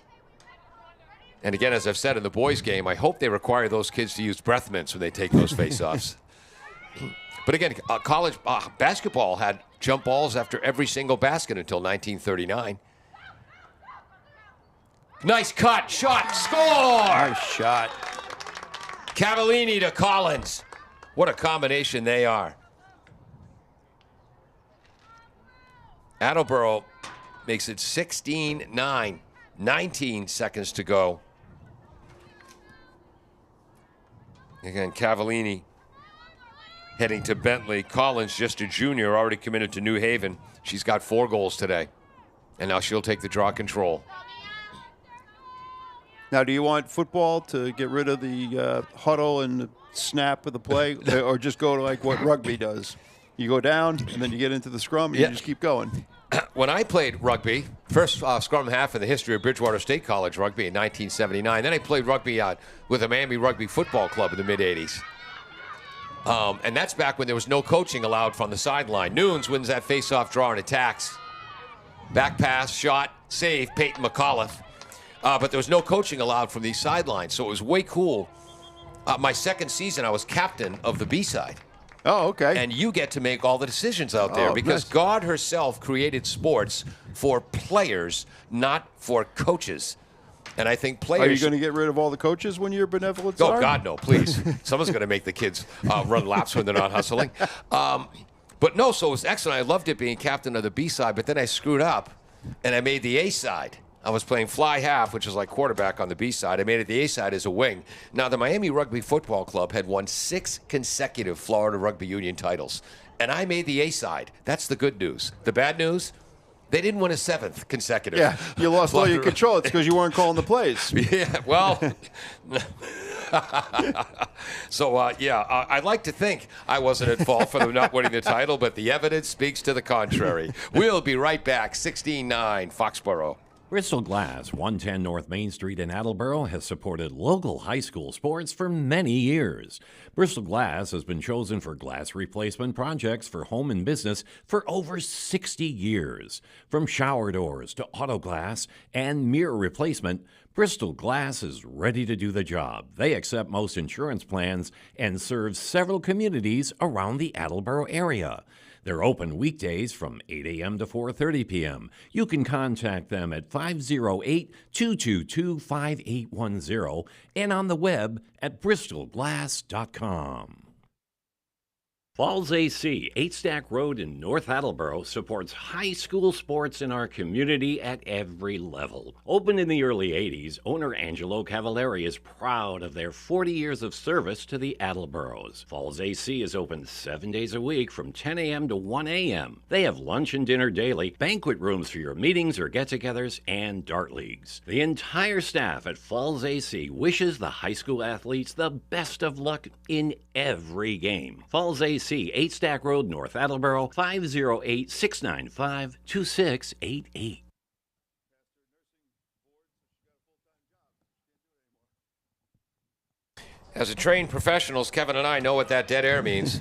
And again, as I've said in the boys' game, I hope they require those kids to use breath mints when they take those face-offs. But again, college basketball had jump balls after every single basket until 1939. Nice cut, shot, score! Nice shot. Cavallini to Collins. What a combination they are. Attleboro makes it 16-9. 19 seconds to go. Again, Cavallini heading to Bentley. Collins, just a junior, already committed to New Haven. She's got 4 goals today. And now she'll take the draw control. Now, do you want football to get rid of the huddle and the snap of the play, or just go to like what rugby does? You go down, and then you get into the scrum, and you just keep going. When I played rugby, first scrum half in the history of Bridgewater State College rugby in 1979. Then I played rugby with the Miami Rugby Football Club in the mid-'80s. And that's back when there was no coaching allowed from the sideline. Noons wins that face-off draw and attacks. Back pass, shot, save, Peyton McAuliffe. But there was no coaching allowed from the sidelines, so it was way cool. My second season, I was captain of the B-side. Oh, okay. And you get to make all the decisions out there Oh, because nice. God herself created sports for players, not for coaches. And I think players. Are you going to get rid of all the coaches when you're benevolent? Oh, God, no, please. Someone's going to make the kids run laps when they're not hustling. But no, so it was excellent. I loved it being captain of the B side, but then I screwed up and I made the A side. I was playing fly half, which is like quarterback on the B side. I made it the A side as a wing. Now, the Miami Rugby Football Club had won 6 consecutive Florida Rugby Union titles, and I made the A side. That's the good news. The bad news, they didn't win a 7th consecutive. Yeah, you lost all your control. It's because you weren't calling the plays. Yeah, well, so, I'd like to think I wasn't at fault for them not winning the title, but the evidence speaks to the contrary. We'll be right back. 16-9, Foxboro. Bristol Glass, 110 North Main Street in Attleboro, has supported local high school sports for many years. Bristol Glass has been chosen for glass replacement projects for home and business for over 60 years. From shower doors to auto glass and mirror replacement, Bristol Glass is ready to do the job. They accept most insurance plans and serve several communities around the Attleboro area. They're open weekdays from 8 a.m. to 4:30 p.m. You can contact them at 508-222-5810 and on the web at bristolglass.com. Falls AC, 8 Stack Road in North Attleboro, supports high school sports in our community at every level. Opened in the early 80s, owner Angelo Cavallari is proud of their 40 years of service to the Attleboros. Falls AC is open 7 days a week from 10 a.m. to 1 a.m. They have lunch and dinner daily, banquet rooms for your meetings or get-togethers, and dart leagues. The entire staff at Falls AC wishes the high school athletes the best of luck in every game. Falls AC, 8 Stack Road, North Attleboro, 508-695-2688. As a trained professionals, Kevin and I know what that dead air means.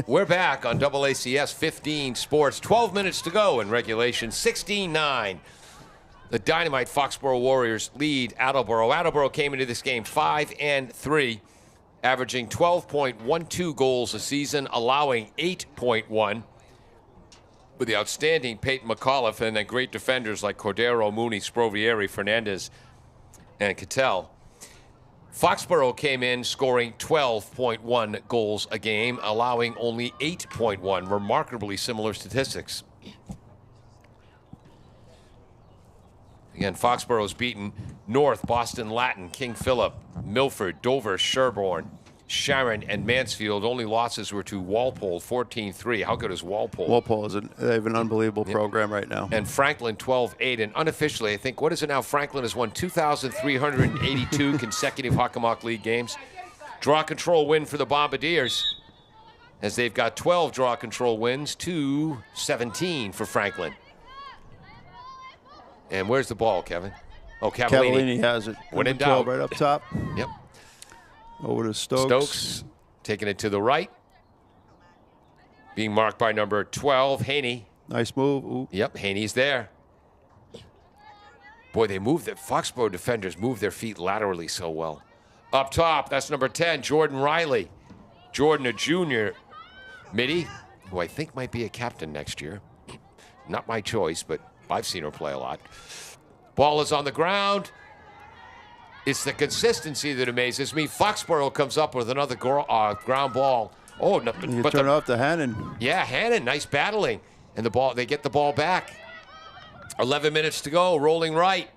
We're back on AACS 15 Sports. 12 minutes to go in regulation. 16-9. The dynamite Foxboro Warriors lead Attleboro. Attleboro came into this game 5-3, averaging 12.12 goals a season, allowing 8.1. With the outstanding Peyton McAuliffe and then great defenders like Cordero, Mooney, Sprovieri, Fernandez, and Cattell. Foxboro came in scoring 12.1 goals a game, allowing only 8.1. Remarkably similar statistics. Again, Foxboro's beaten North, Boston Latin, King Philip, Milford, Dover, Sherborne, Sharon, and Mansfield. Only losses were to Walpole, 14-3. How good is Walpole? Walpole they have an unbelievable program right now. And Franklin, 12-8. And unofficially, I think, what is it now? Franklin has won 2,382 consecutive Hockomock League games. Draw control win for the Bombardiers, as they've got 12 draw control wins to 17 for Franklin. And where's the ball, Kevin? Oh, Cavallini. Cavallini has it. When in 12 doubt. right up top. Yep. Over to Stokes. Stokes taking it to the right. Being marked by number 12, Haney. Nice move. Ooh. Yep, Haney's there. Boy, they moved it. Foxborough defenders move their feet laterally so well. Up top, that's number 10, Jordan Riley. Jordan, a junior midi, who I think might be a captain next year. Not my choice, but I've seen her play a lot. Ball is on the ground. It's the consistency that amazes me. Foxborough comes up with another ground ball. Oh, no, You but turn it off to Hannon. yeah, Hannon, nice battling. And the ball, they get the ball back. 11 minutes to go, rolling right.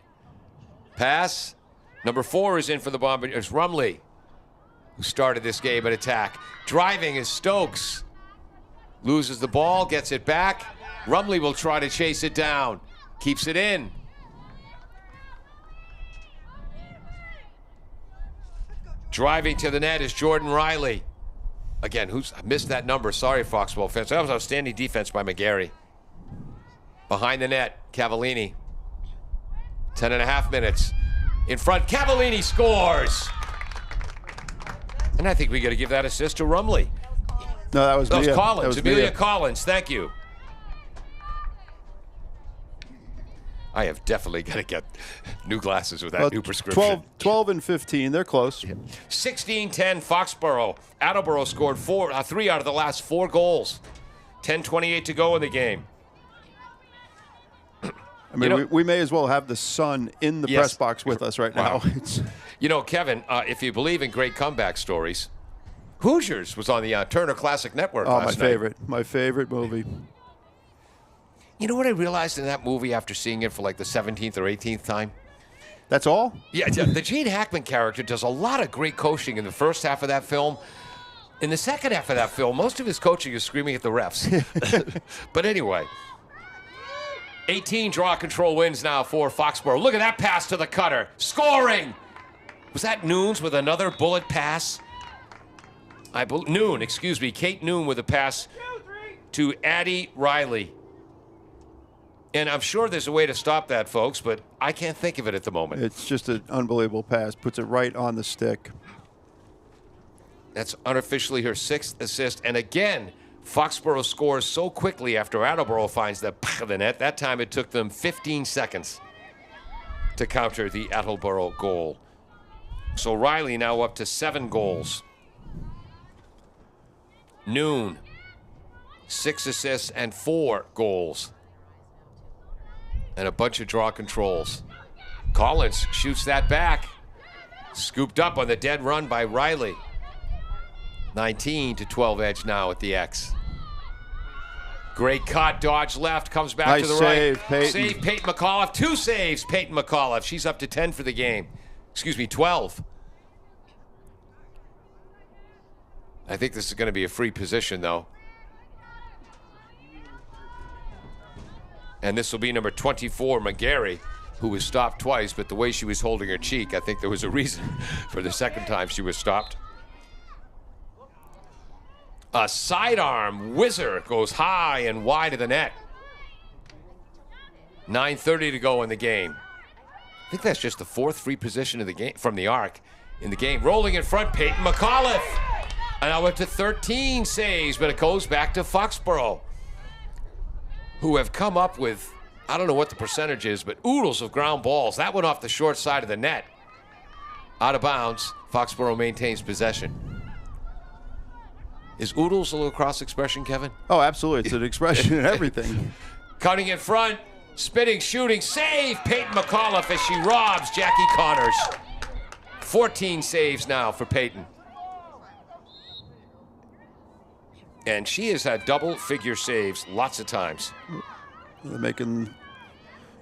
Pass. Number 4 is in for the Bombardiers. Rumley, who started this game at attack. Driving is Stokes. Loses the ball, gets it back. Rumley will try to chase it down. Keeps it in. Driving to the net is Jordan Riley. Again, I missed that number. Sorry, Foxborough fans. That was outstanding defense by McGarry. Behind the net, Cavallini. 10.5 minutes. In front, Cavallini scores! And I think we got to give that assist to Rumley. No, that was That was Mia. Collins. That was Amelia Mia. Collins, thank you. I have definitely got to get new glasses with that new prescription. 12 and 15. They're close. 16-10 Foxboro. Attleboro scored 3 out of the last 4 goals. 10:28 to go in the game. I mean, we may as well have the sun in the press box with us right now. Kevin, if you believe in great comeback stories, Hoosiers was on the Turner Classic Network last night. My favorite movie. You know what I realized in that movie after seeing it for like the 17th or 18th time? That's all? Yeah, the Gene Hackman character does a lot of great coaching in the first half of that film. In the second half of that film, most of his coaching is screaming at the refs. But anyway, 18 draw control wins now for Foxboro. Look at that pass to the cutter. Scoring! Was that Noons with another bullet pass? Kate Noon with a pass to Addie Riley. And I'm sure there's a way to stop that, folks, but I can't think of it at the moment. It's just an unbelievable pass. Puts it right on the stick. That's unofficially her 6th assist. And again, Foxboro scores so quickly after Attleboro finds the back of the net. That time it took them 15 seconds to counter the Attleboro goal. So Riley now up to 7 goals. Noon, 6 assists and 4 goals. And a bunch of draw controls. Collins shoots that back. Scooped up on the dead run by Riley. 19-12 edge now at the X. Great cut, dodge left, comes back to the save, right. Peyton. Save Peyton McAuliffe. 2 saves, Peyton McAuliffe. She's up to 10 for the game. 12. I think this is going to be a free position, though. And this will be number 24, McGarry, who was stopped twice, but the way she was holding her cheek, I think there was a reason for the second time she was stopped. A sidearm whizzer goes high and wide of the net. 9:30 to go in the game. I think that's just the 4th free position of the game from the arc in the game. Rolling in front, Peyton McAuliffe. And now up to 13 saves, but it goes back to Foxboro, who have come up with, I don't know what the percentage is, but oodles of ground balls. That went off the short side of the net. Out of bounds, Foxboro maintains possession. Is oodles a lacrosse expression, Kevin? Oh, absolutely. It's an expression in everything. Cutting in front, spinning, shooting, save Peyton McAuliffe as she robs Jackie Connors. 14 saves now for Peyton. And she has had double-figure saves lots of times. They're making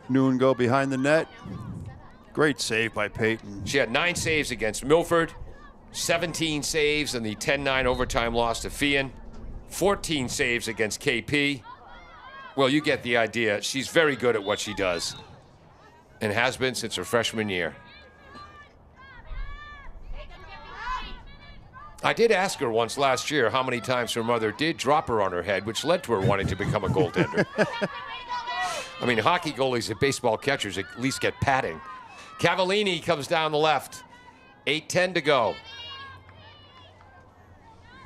Noon go behind the net. Great save by Peyton. She had 9 saves against Milford, 17 saves in the 10-9 overtime loss to Fian, 14 saves against KP. Well, you get the idea. She's very good at what she does and has been since her freshman year. I did ask her once last year how many times her mother did drop her on her head, which led to her wanting to become a goaltender. I mean, hockey goalies and baseball catchers at least get patting. Cavallini comes down the left. 8:10 to go.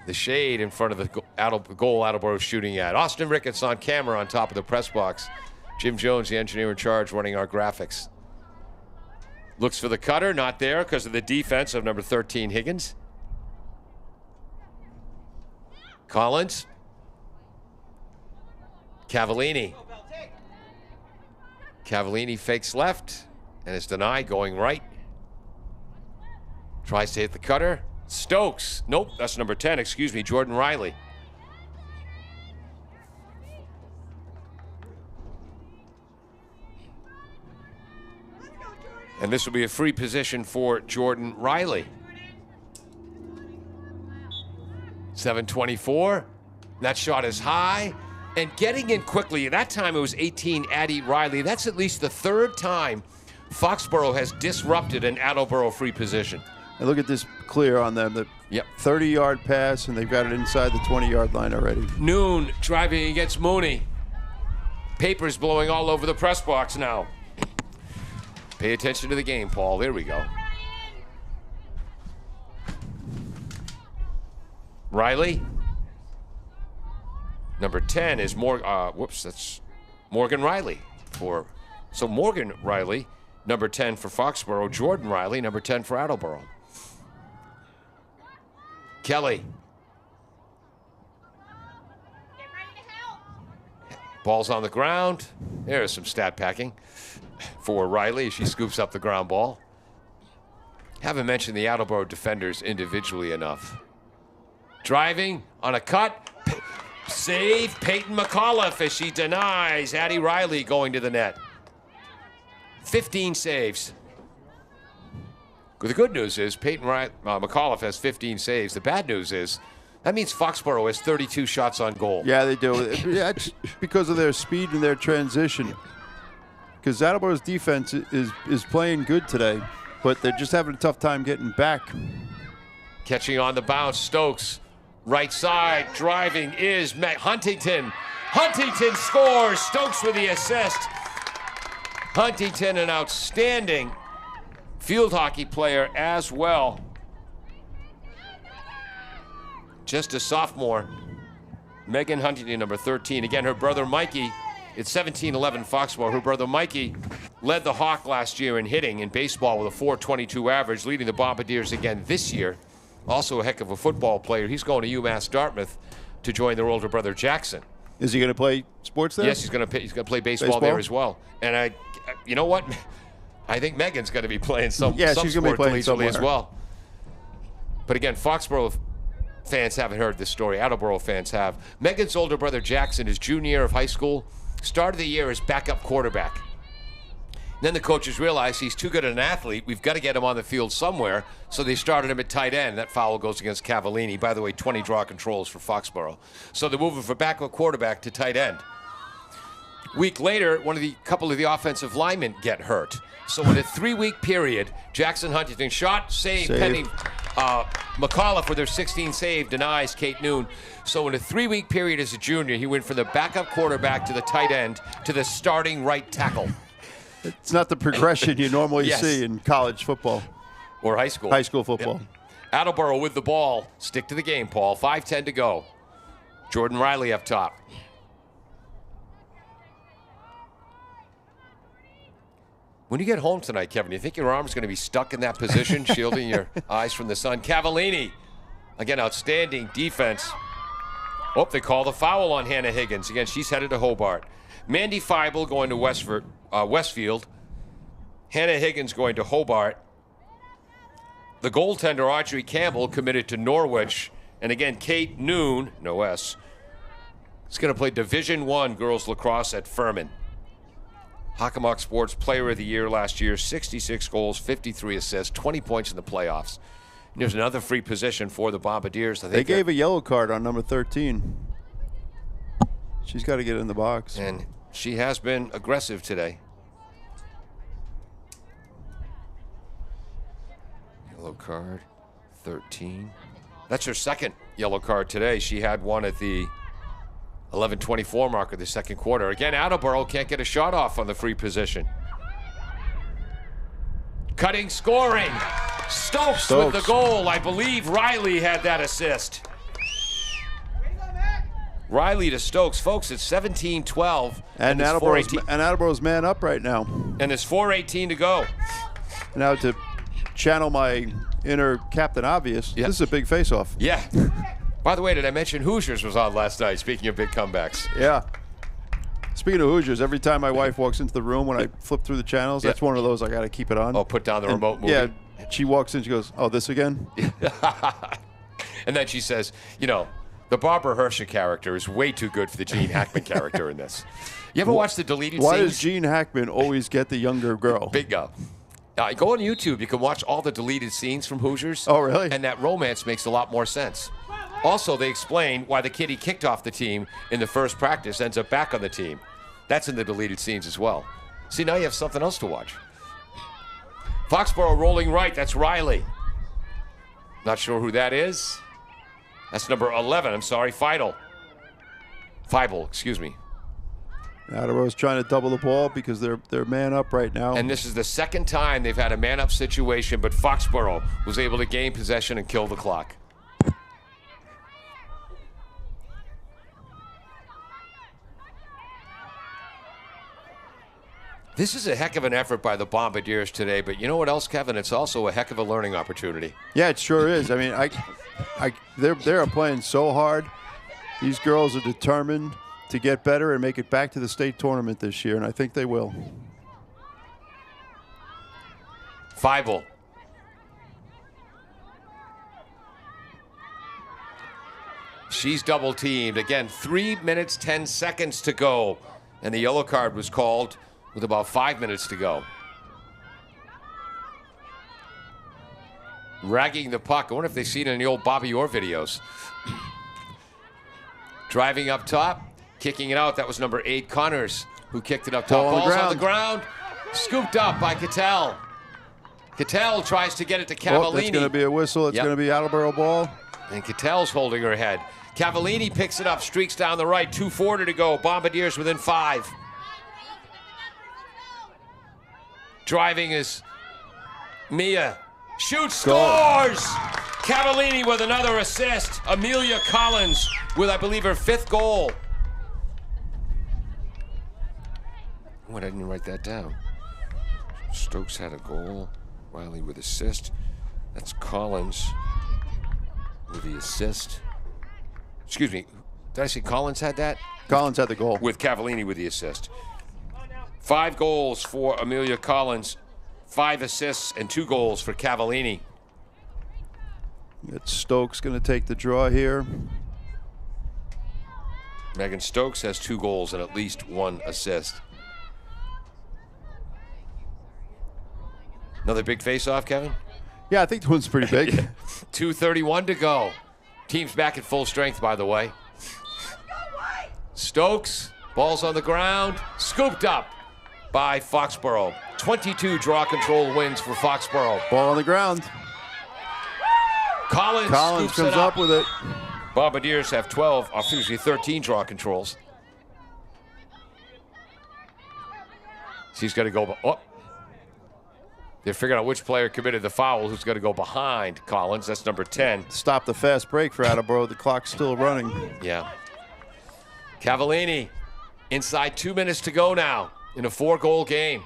The shade in front of the goal Attleboro shooting at. Austin Ricketts on camera on top of the press box. Jim Jones, the engineer in charge, running our graphics. Looks for the cutter, not there because of the defense of number 13, Higgins. Collins. Cavallini. Cavallini fakes left and is denied, going right. Tries to hit the cutter. Stokes. Nope, that's number 10, Jordan Riley. And this will be a free position for Jordan Riley. 7:24. That shot is high. And getting in quickly. That time it was 18, Addie Riley. That's at least the 3rd time Foxboro has disrupted an Attleboro free position. And look at this clear on them. The 30-yard pass, and they've got it inside the 20-yard line already. Noon driving against Mooney. Papers blowing all over the press box now. Pay attention to the game, Paul. There we go. Riley. Number 10 is that's Morgan Riley for So Morgan Riley, number 10 for Foxboro. Jordan Riley, number 10 for Attleboro. Kelly. Ball's on the ground. There's some stat packing for Riley as she scoops up the ground ball. Haven't mentioned the Attleboro defenders individually enough. Driving on a cut. Save Peyton McAuliffe as she denies Addie Riley going to the net. 15 saves. The good news is Peyton McAuliffe has 15 saves. The bad news is that means Foxboro has 32 shots on goal. Yeah, they do. That's because of their speed and their transition. Because Attleboro's defense is playing good today, but they're just having a tough time getting back. Catching on the bounce, Stokes. Right side, driving is Huntington. Huntington scores. Stokes with the assist. Huntington, an outstanding field hockey player as well. Just a sophomore. Megan Huntington, number 13. Again, her brother Mikey, it's 17-11 Foxboro. Her brother Mikey led the Hawk last year in hitting in baseball with a .422 average, leading the Bombardiers again this year. Also a heck of a football player. He's going to UMass Dartmouth to join their older brother Jackson. Is he going to play sports there? Yes, he's going to play baseball there as well. And you know what? I think Megan's going to be playing some she's going to be sport playing collegiately as somewhere. well. But again, Foxboro fans haven't heard this story. Attleboro fans have. Megan's older brother Jackson, his junior year of high school, started the year as backup quarterback. Then the coaches realized he's too good an athlete. We've got to get him on the field somewhere. So they started him at tight end. That foul goes against Cavallini. By the way, 20 draw controls for Foxboro. So they're moving from backup quarterback to tight end. Week later, couple of the offensive linemen get hurt. So in a 3-week period, Jackson Huntington shot, save. Penny McAuliffe with her 16 save denies Kate Noon. So in a 3-week period as a junior, he went from the backup quarterback to the tight end to the starting right tackle. It's not the progression you normally see in college football. Or high school. High school football. Yep. Attleboro with the ball. Stick to the game, Paul. 5:10 to go. Jordan Riley up top. When you get home tonight, Kevin, you think your arm's going to be stuck in that position, shielding your eyes from the sun? Cavallini, again, outstanding defense. Oh, they call the foul on Hannah Higgins. Again, she's headed to Hobart. Mandy Feibel going to Westfield. Hannah Higgins going to Hobart. The goaltender, Audrey Campbell, committed to Norwich. And again, Kate Noon, no S, is going to play Division I girls lacrosse at Furman. Hockomock Sports Player of the Year last year, 66 goals, 53 assists, 20 points in the playoffs. And there's another free position for the Bombardiers. I think they gave a yellow card on number 13. She's got to get in the box. And she has been aggressive today. Yellow card, 13. That's her second yellow card today. She had one at the 11:24 mark of the second quarter. Again, Attleboro can't get a shot off on the free position. Cutting, scoring. Stokes with the goal. I believe Riley had that assist. Riley to Stokes. Folks, it's 17-12. And Attleboro's man up right now. And there's 4:18 to go. Now to channel my inner Captain Obvious, This is a big face-off. Yeah. By the way, did I mention Hoosiers was on last night, speaking of big comebacks? Yeah. Speaking of Hoosiers, every time my wife walks into the room when I flip through the channels, that's one of those I got to keep it on. Oh, put down the remote movie. Yeah. She walks in, she goes, "Oh, this again?" And then she says, the Barbara Hershey character is way too good for the Gene Hackman character in this. You ever watch the deleted Why scenes? does Gene Hackman always get the younger girl? Bingo. Go on YouTube. You can watch all the deleted scenes from Hoosiers. Oh, really? And that romance makes a lot more sense. Also, they explain why the kid he kicked off the team in the first practice ends up back on the team. That's in the deleted scenes as well. See, now you have something else to watch. Foxboro rolling right. That's Riley. Not sure who that is. That's number 11. I'm sorry, Feibel, excuse me. Attleboro's trying to double the ball because they're man up right now. And this is the second time they've had a man-up situation, but Foxboro was able to gain possession and kill the clock. This is a heck of an effort by the Bombardiers today, but you know what else, Kevin? It's also a heck of a learning opportunity. Yeah, it sure is. I mean, they're playing so hard. These girls are determined to get better and make it back to the state tournament this year, and I think they will. Feibel. She's double teamed. Again, 3 minutes, 10 seconds to go. And the yellow card was called with about 5 minutes to go. Ragging the puck. I wonder if they've seen it in the old Bobby Orr videos. Driving up top, kicking it out. That was number 8, Connors, who kicked it up top. Ball's on the ground. Scooped up by Cattell. Cattell tries to get it to Cavallini. Oh, that's going to be a whistle. It's going to be Attleboro ball. And Cattell's holding her head. Cavallini picks it up, streaks down the right. 2:40 to go. Bombardiers within 5. Driving is Mia. Shoots, scores! Cavallini with another assist. Amelia Collins with, I believe, her 5th goal. What, I didn't write that down. Stokes had a goal. Riley with assist. That's Collins with the assist. Excuse me, did I say Collins had that? Collins had the goal. With Cavallini with the assist. 5 goals for Amelia Collins, 5 assists, and 2 goals for Cavallini. It's Stokes going to take the draw here. Megan Stokes has 2 goals and at least 1 assist. Another big face-off, Kevin? Yeah, I think the one's pretty big. 2:31 to go. Team's back at full strength, by the way. Stokes, ball's on the ground, scooped up by Foxboro. 22 draw control wins for Foxboro. Ball on the ground. Collins comes scoops it up with it. Bombardiers have 13 draw controls. She's got to go. Oh. They're figuring out which player committed the foul, who's going to go behind Collins. That's number 10. Stop the fast break for Attleboro. The clock's still running. Yeah. Cavallini, inside 2 minutes to go now in a 4-goal game.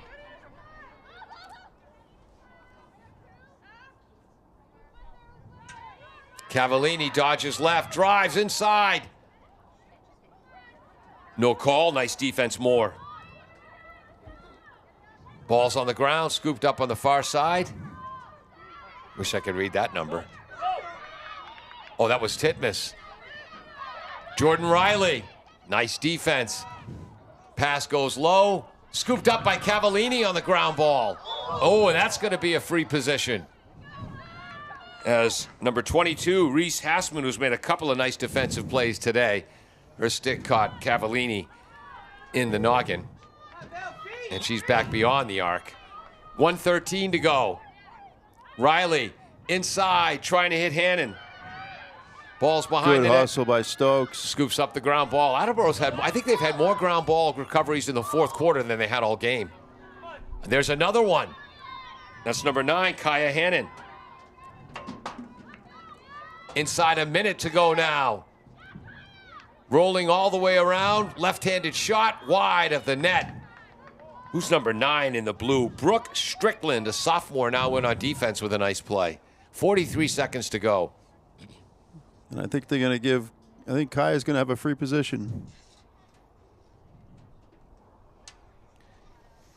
Cavallini dodges left, drives inside. No call, nice defense, Moore. Ball's on the ground, scooped up on the far side. Wish I could read that number. Oh, that was Titmus. Jordan Riley, nice defense. Pass goes low, scooped up by Cavallini on the ground ball. Oh, and that's going to be a free position. As number 22, Reese Hassman, who's made a couple of nice defensive plays today, her stick caught Cavallini in the noggin. And she's back beyond the arc. 1:13 to go. Riley inside, trying to hit Hannon. Ball's behind Good the net. hustle by Stokes. Scoops up the ground ball. Attleboro's had, I think they've had more ground ball recoveries in the 4th quarter than they had all game. And there's another one. That's number 9, Kaya Hannon. Inside a minute to go now. Rolling all the way around. Left-handed shot wide of the net. Who's number 9 in the blue? Brooke Strickland, a sophomore, now in on defense with a nice play. 43 seconds to go. And I think they're going to give, I think Kaya's going to have a free position.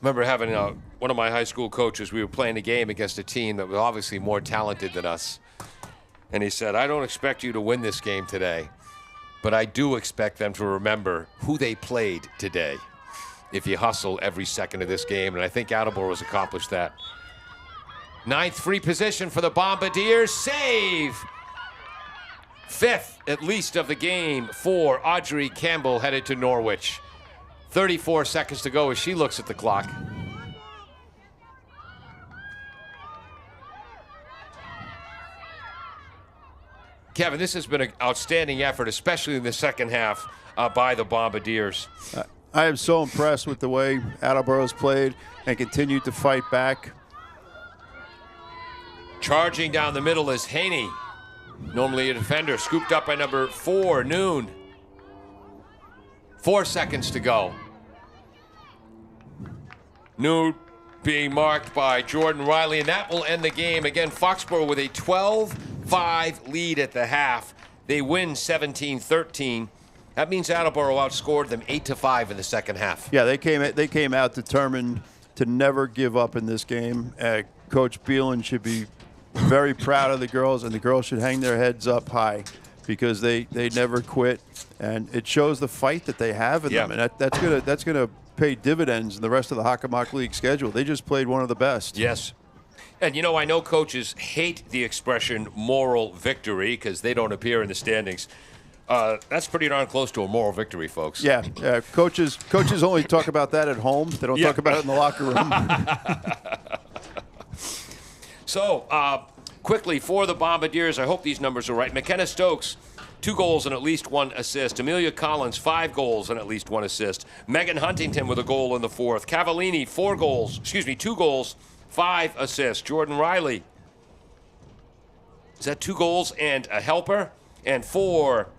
Remember having one of my high school coaches, we were playing a game against a team that was obviously more talented than us. And he said, I don't expect you to win this game today, but I do expect them to remember who they played today if you hustle every second of this game. And I think Attleboro has accomplished that. 9th free position for the Bombardiers. Save! 5th, at least, of the game for Audrey Campbell, headed to Norwich. 34 seconds to go as she looks at the clock. Kevin, this has been an outstanding effort, especially in the second half by the Bombardiers. I am so impressed with the way Attleboro's played and continued to fight back. Charging down the middle is Haney, normally a defender, scooped up by number 4, Noon. 4 seconds to go. Noon being marked by Jordan Riley, and that will end the game. Again, Foxboro with a 12-5 lead at the half. They win 17-13. That means Attleboro outscored them 8-5 in the second half. Yeah, they came out determined to never give up in this game. Coach Beelan should be very proud of the girls, and the girls should hang their heads up high because they never quit, and it shows the fight that they have in them, and that's gonna pay dividends in the rest of the Hockomock League schedule. They just played one of the best. Yes. And, you know, I know coaches hate the expression moral victory because they don't appear in the standings. That's pretty darn close to a moral victory, folks. Yeah, coaches only talk about that at home. They don't talk about it in the locker room. So, quickly, for the Bombardiers, I hope these numbers are right. McKenna Stokes, 2 goals and at least 1 assist. Amelia Collins, 5 goals and at least 1 assist. Megan Huntington with a goal in the 4th. Cavallini, 2 goals, 5 assists. Jordan Riley, is that 2 goals and a helper? And for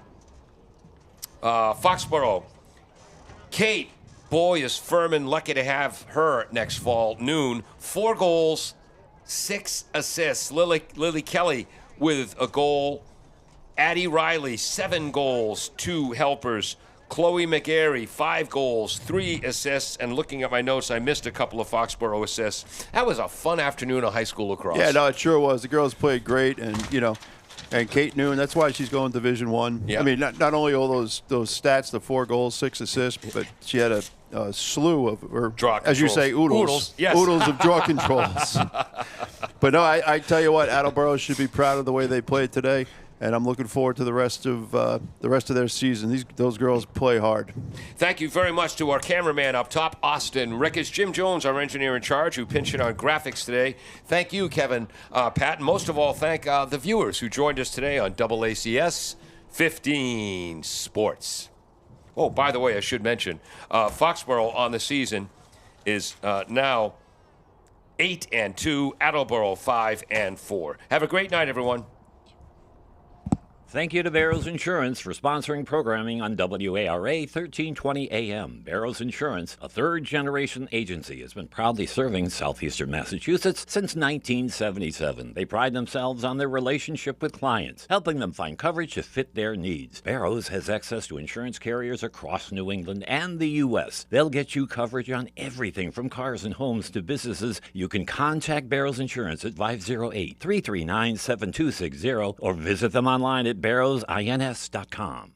Foxboro, Kate, boy, is Furman lucky to have her next fall. Noon, 4 goals, 6 assists. Lily Kelly with a goal. Addie Riley, 7 goals, 2 helpers. Chloe McGarry, 5 goals, 3 assists. And looking at my notes, I missed a couple of Foxboro assists. That was a fun afternoon of high school lacrosse. Yeah, no, it sure was. The girls played great, and and Kate Noon, that's why she's going Division I. Yep. I mean, not only all those stats, the 4 goals, 6 assists, but she had a slew of, or draw as you controls. say, oodles. Oodles, yes. Oodles of draw controls. But no, I tell you what, Attleboro should be proud of the way they played today, and I'm looking forward to the rest of their season. Those girls play hard. Thank you very much to our cameraman up top, Austin Ricketts. Jim Jones, our engineer in charge, who pinched in on graphics today. Thank you, Kevin, Pat, and most of all, thank the viewers who joined us today on AACS 15 Sports. Oh, by the way, I should mention, Foxboro on the season is now 8-2, Attleboro 5-4. Have a great night, everyone. Thank you to Barrows Insurance for sponsoring programming on WARA 1320 AM. Barrows Insurance, a third-generation agency, has been proudly serving southeastern Massachusetts since 1977. They pride themselves on their relationship with clients, helping them find coverage to fit their needs. Barrows has access to insurance carriers across New England and the U.S. They'll get you coverage on everything from cars and homes to businesses. You can contact Barrows Insurance at 508-339-7260 or visit them online at barrowsins.com.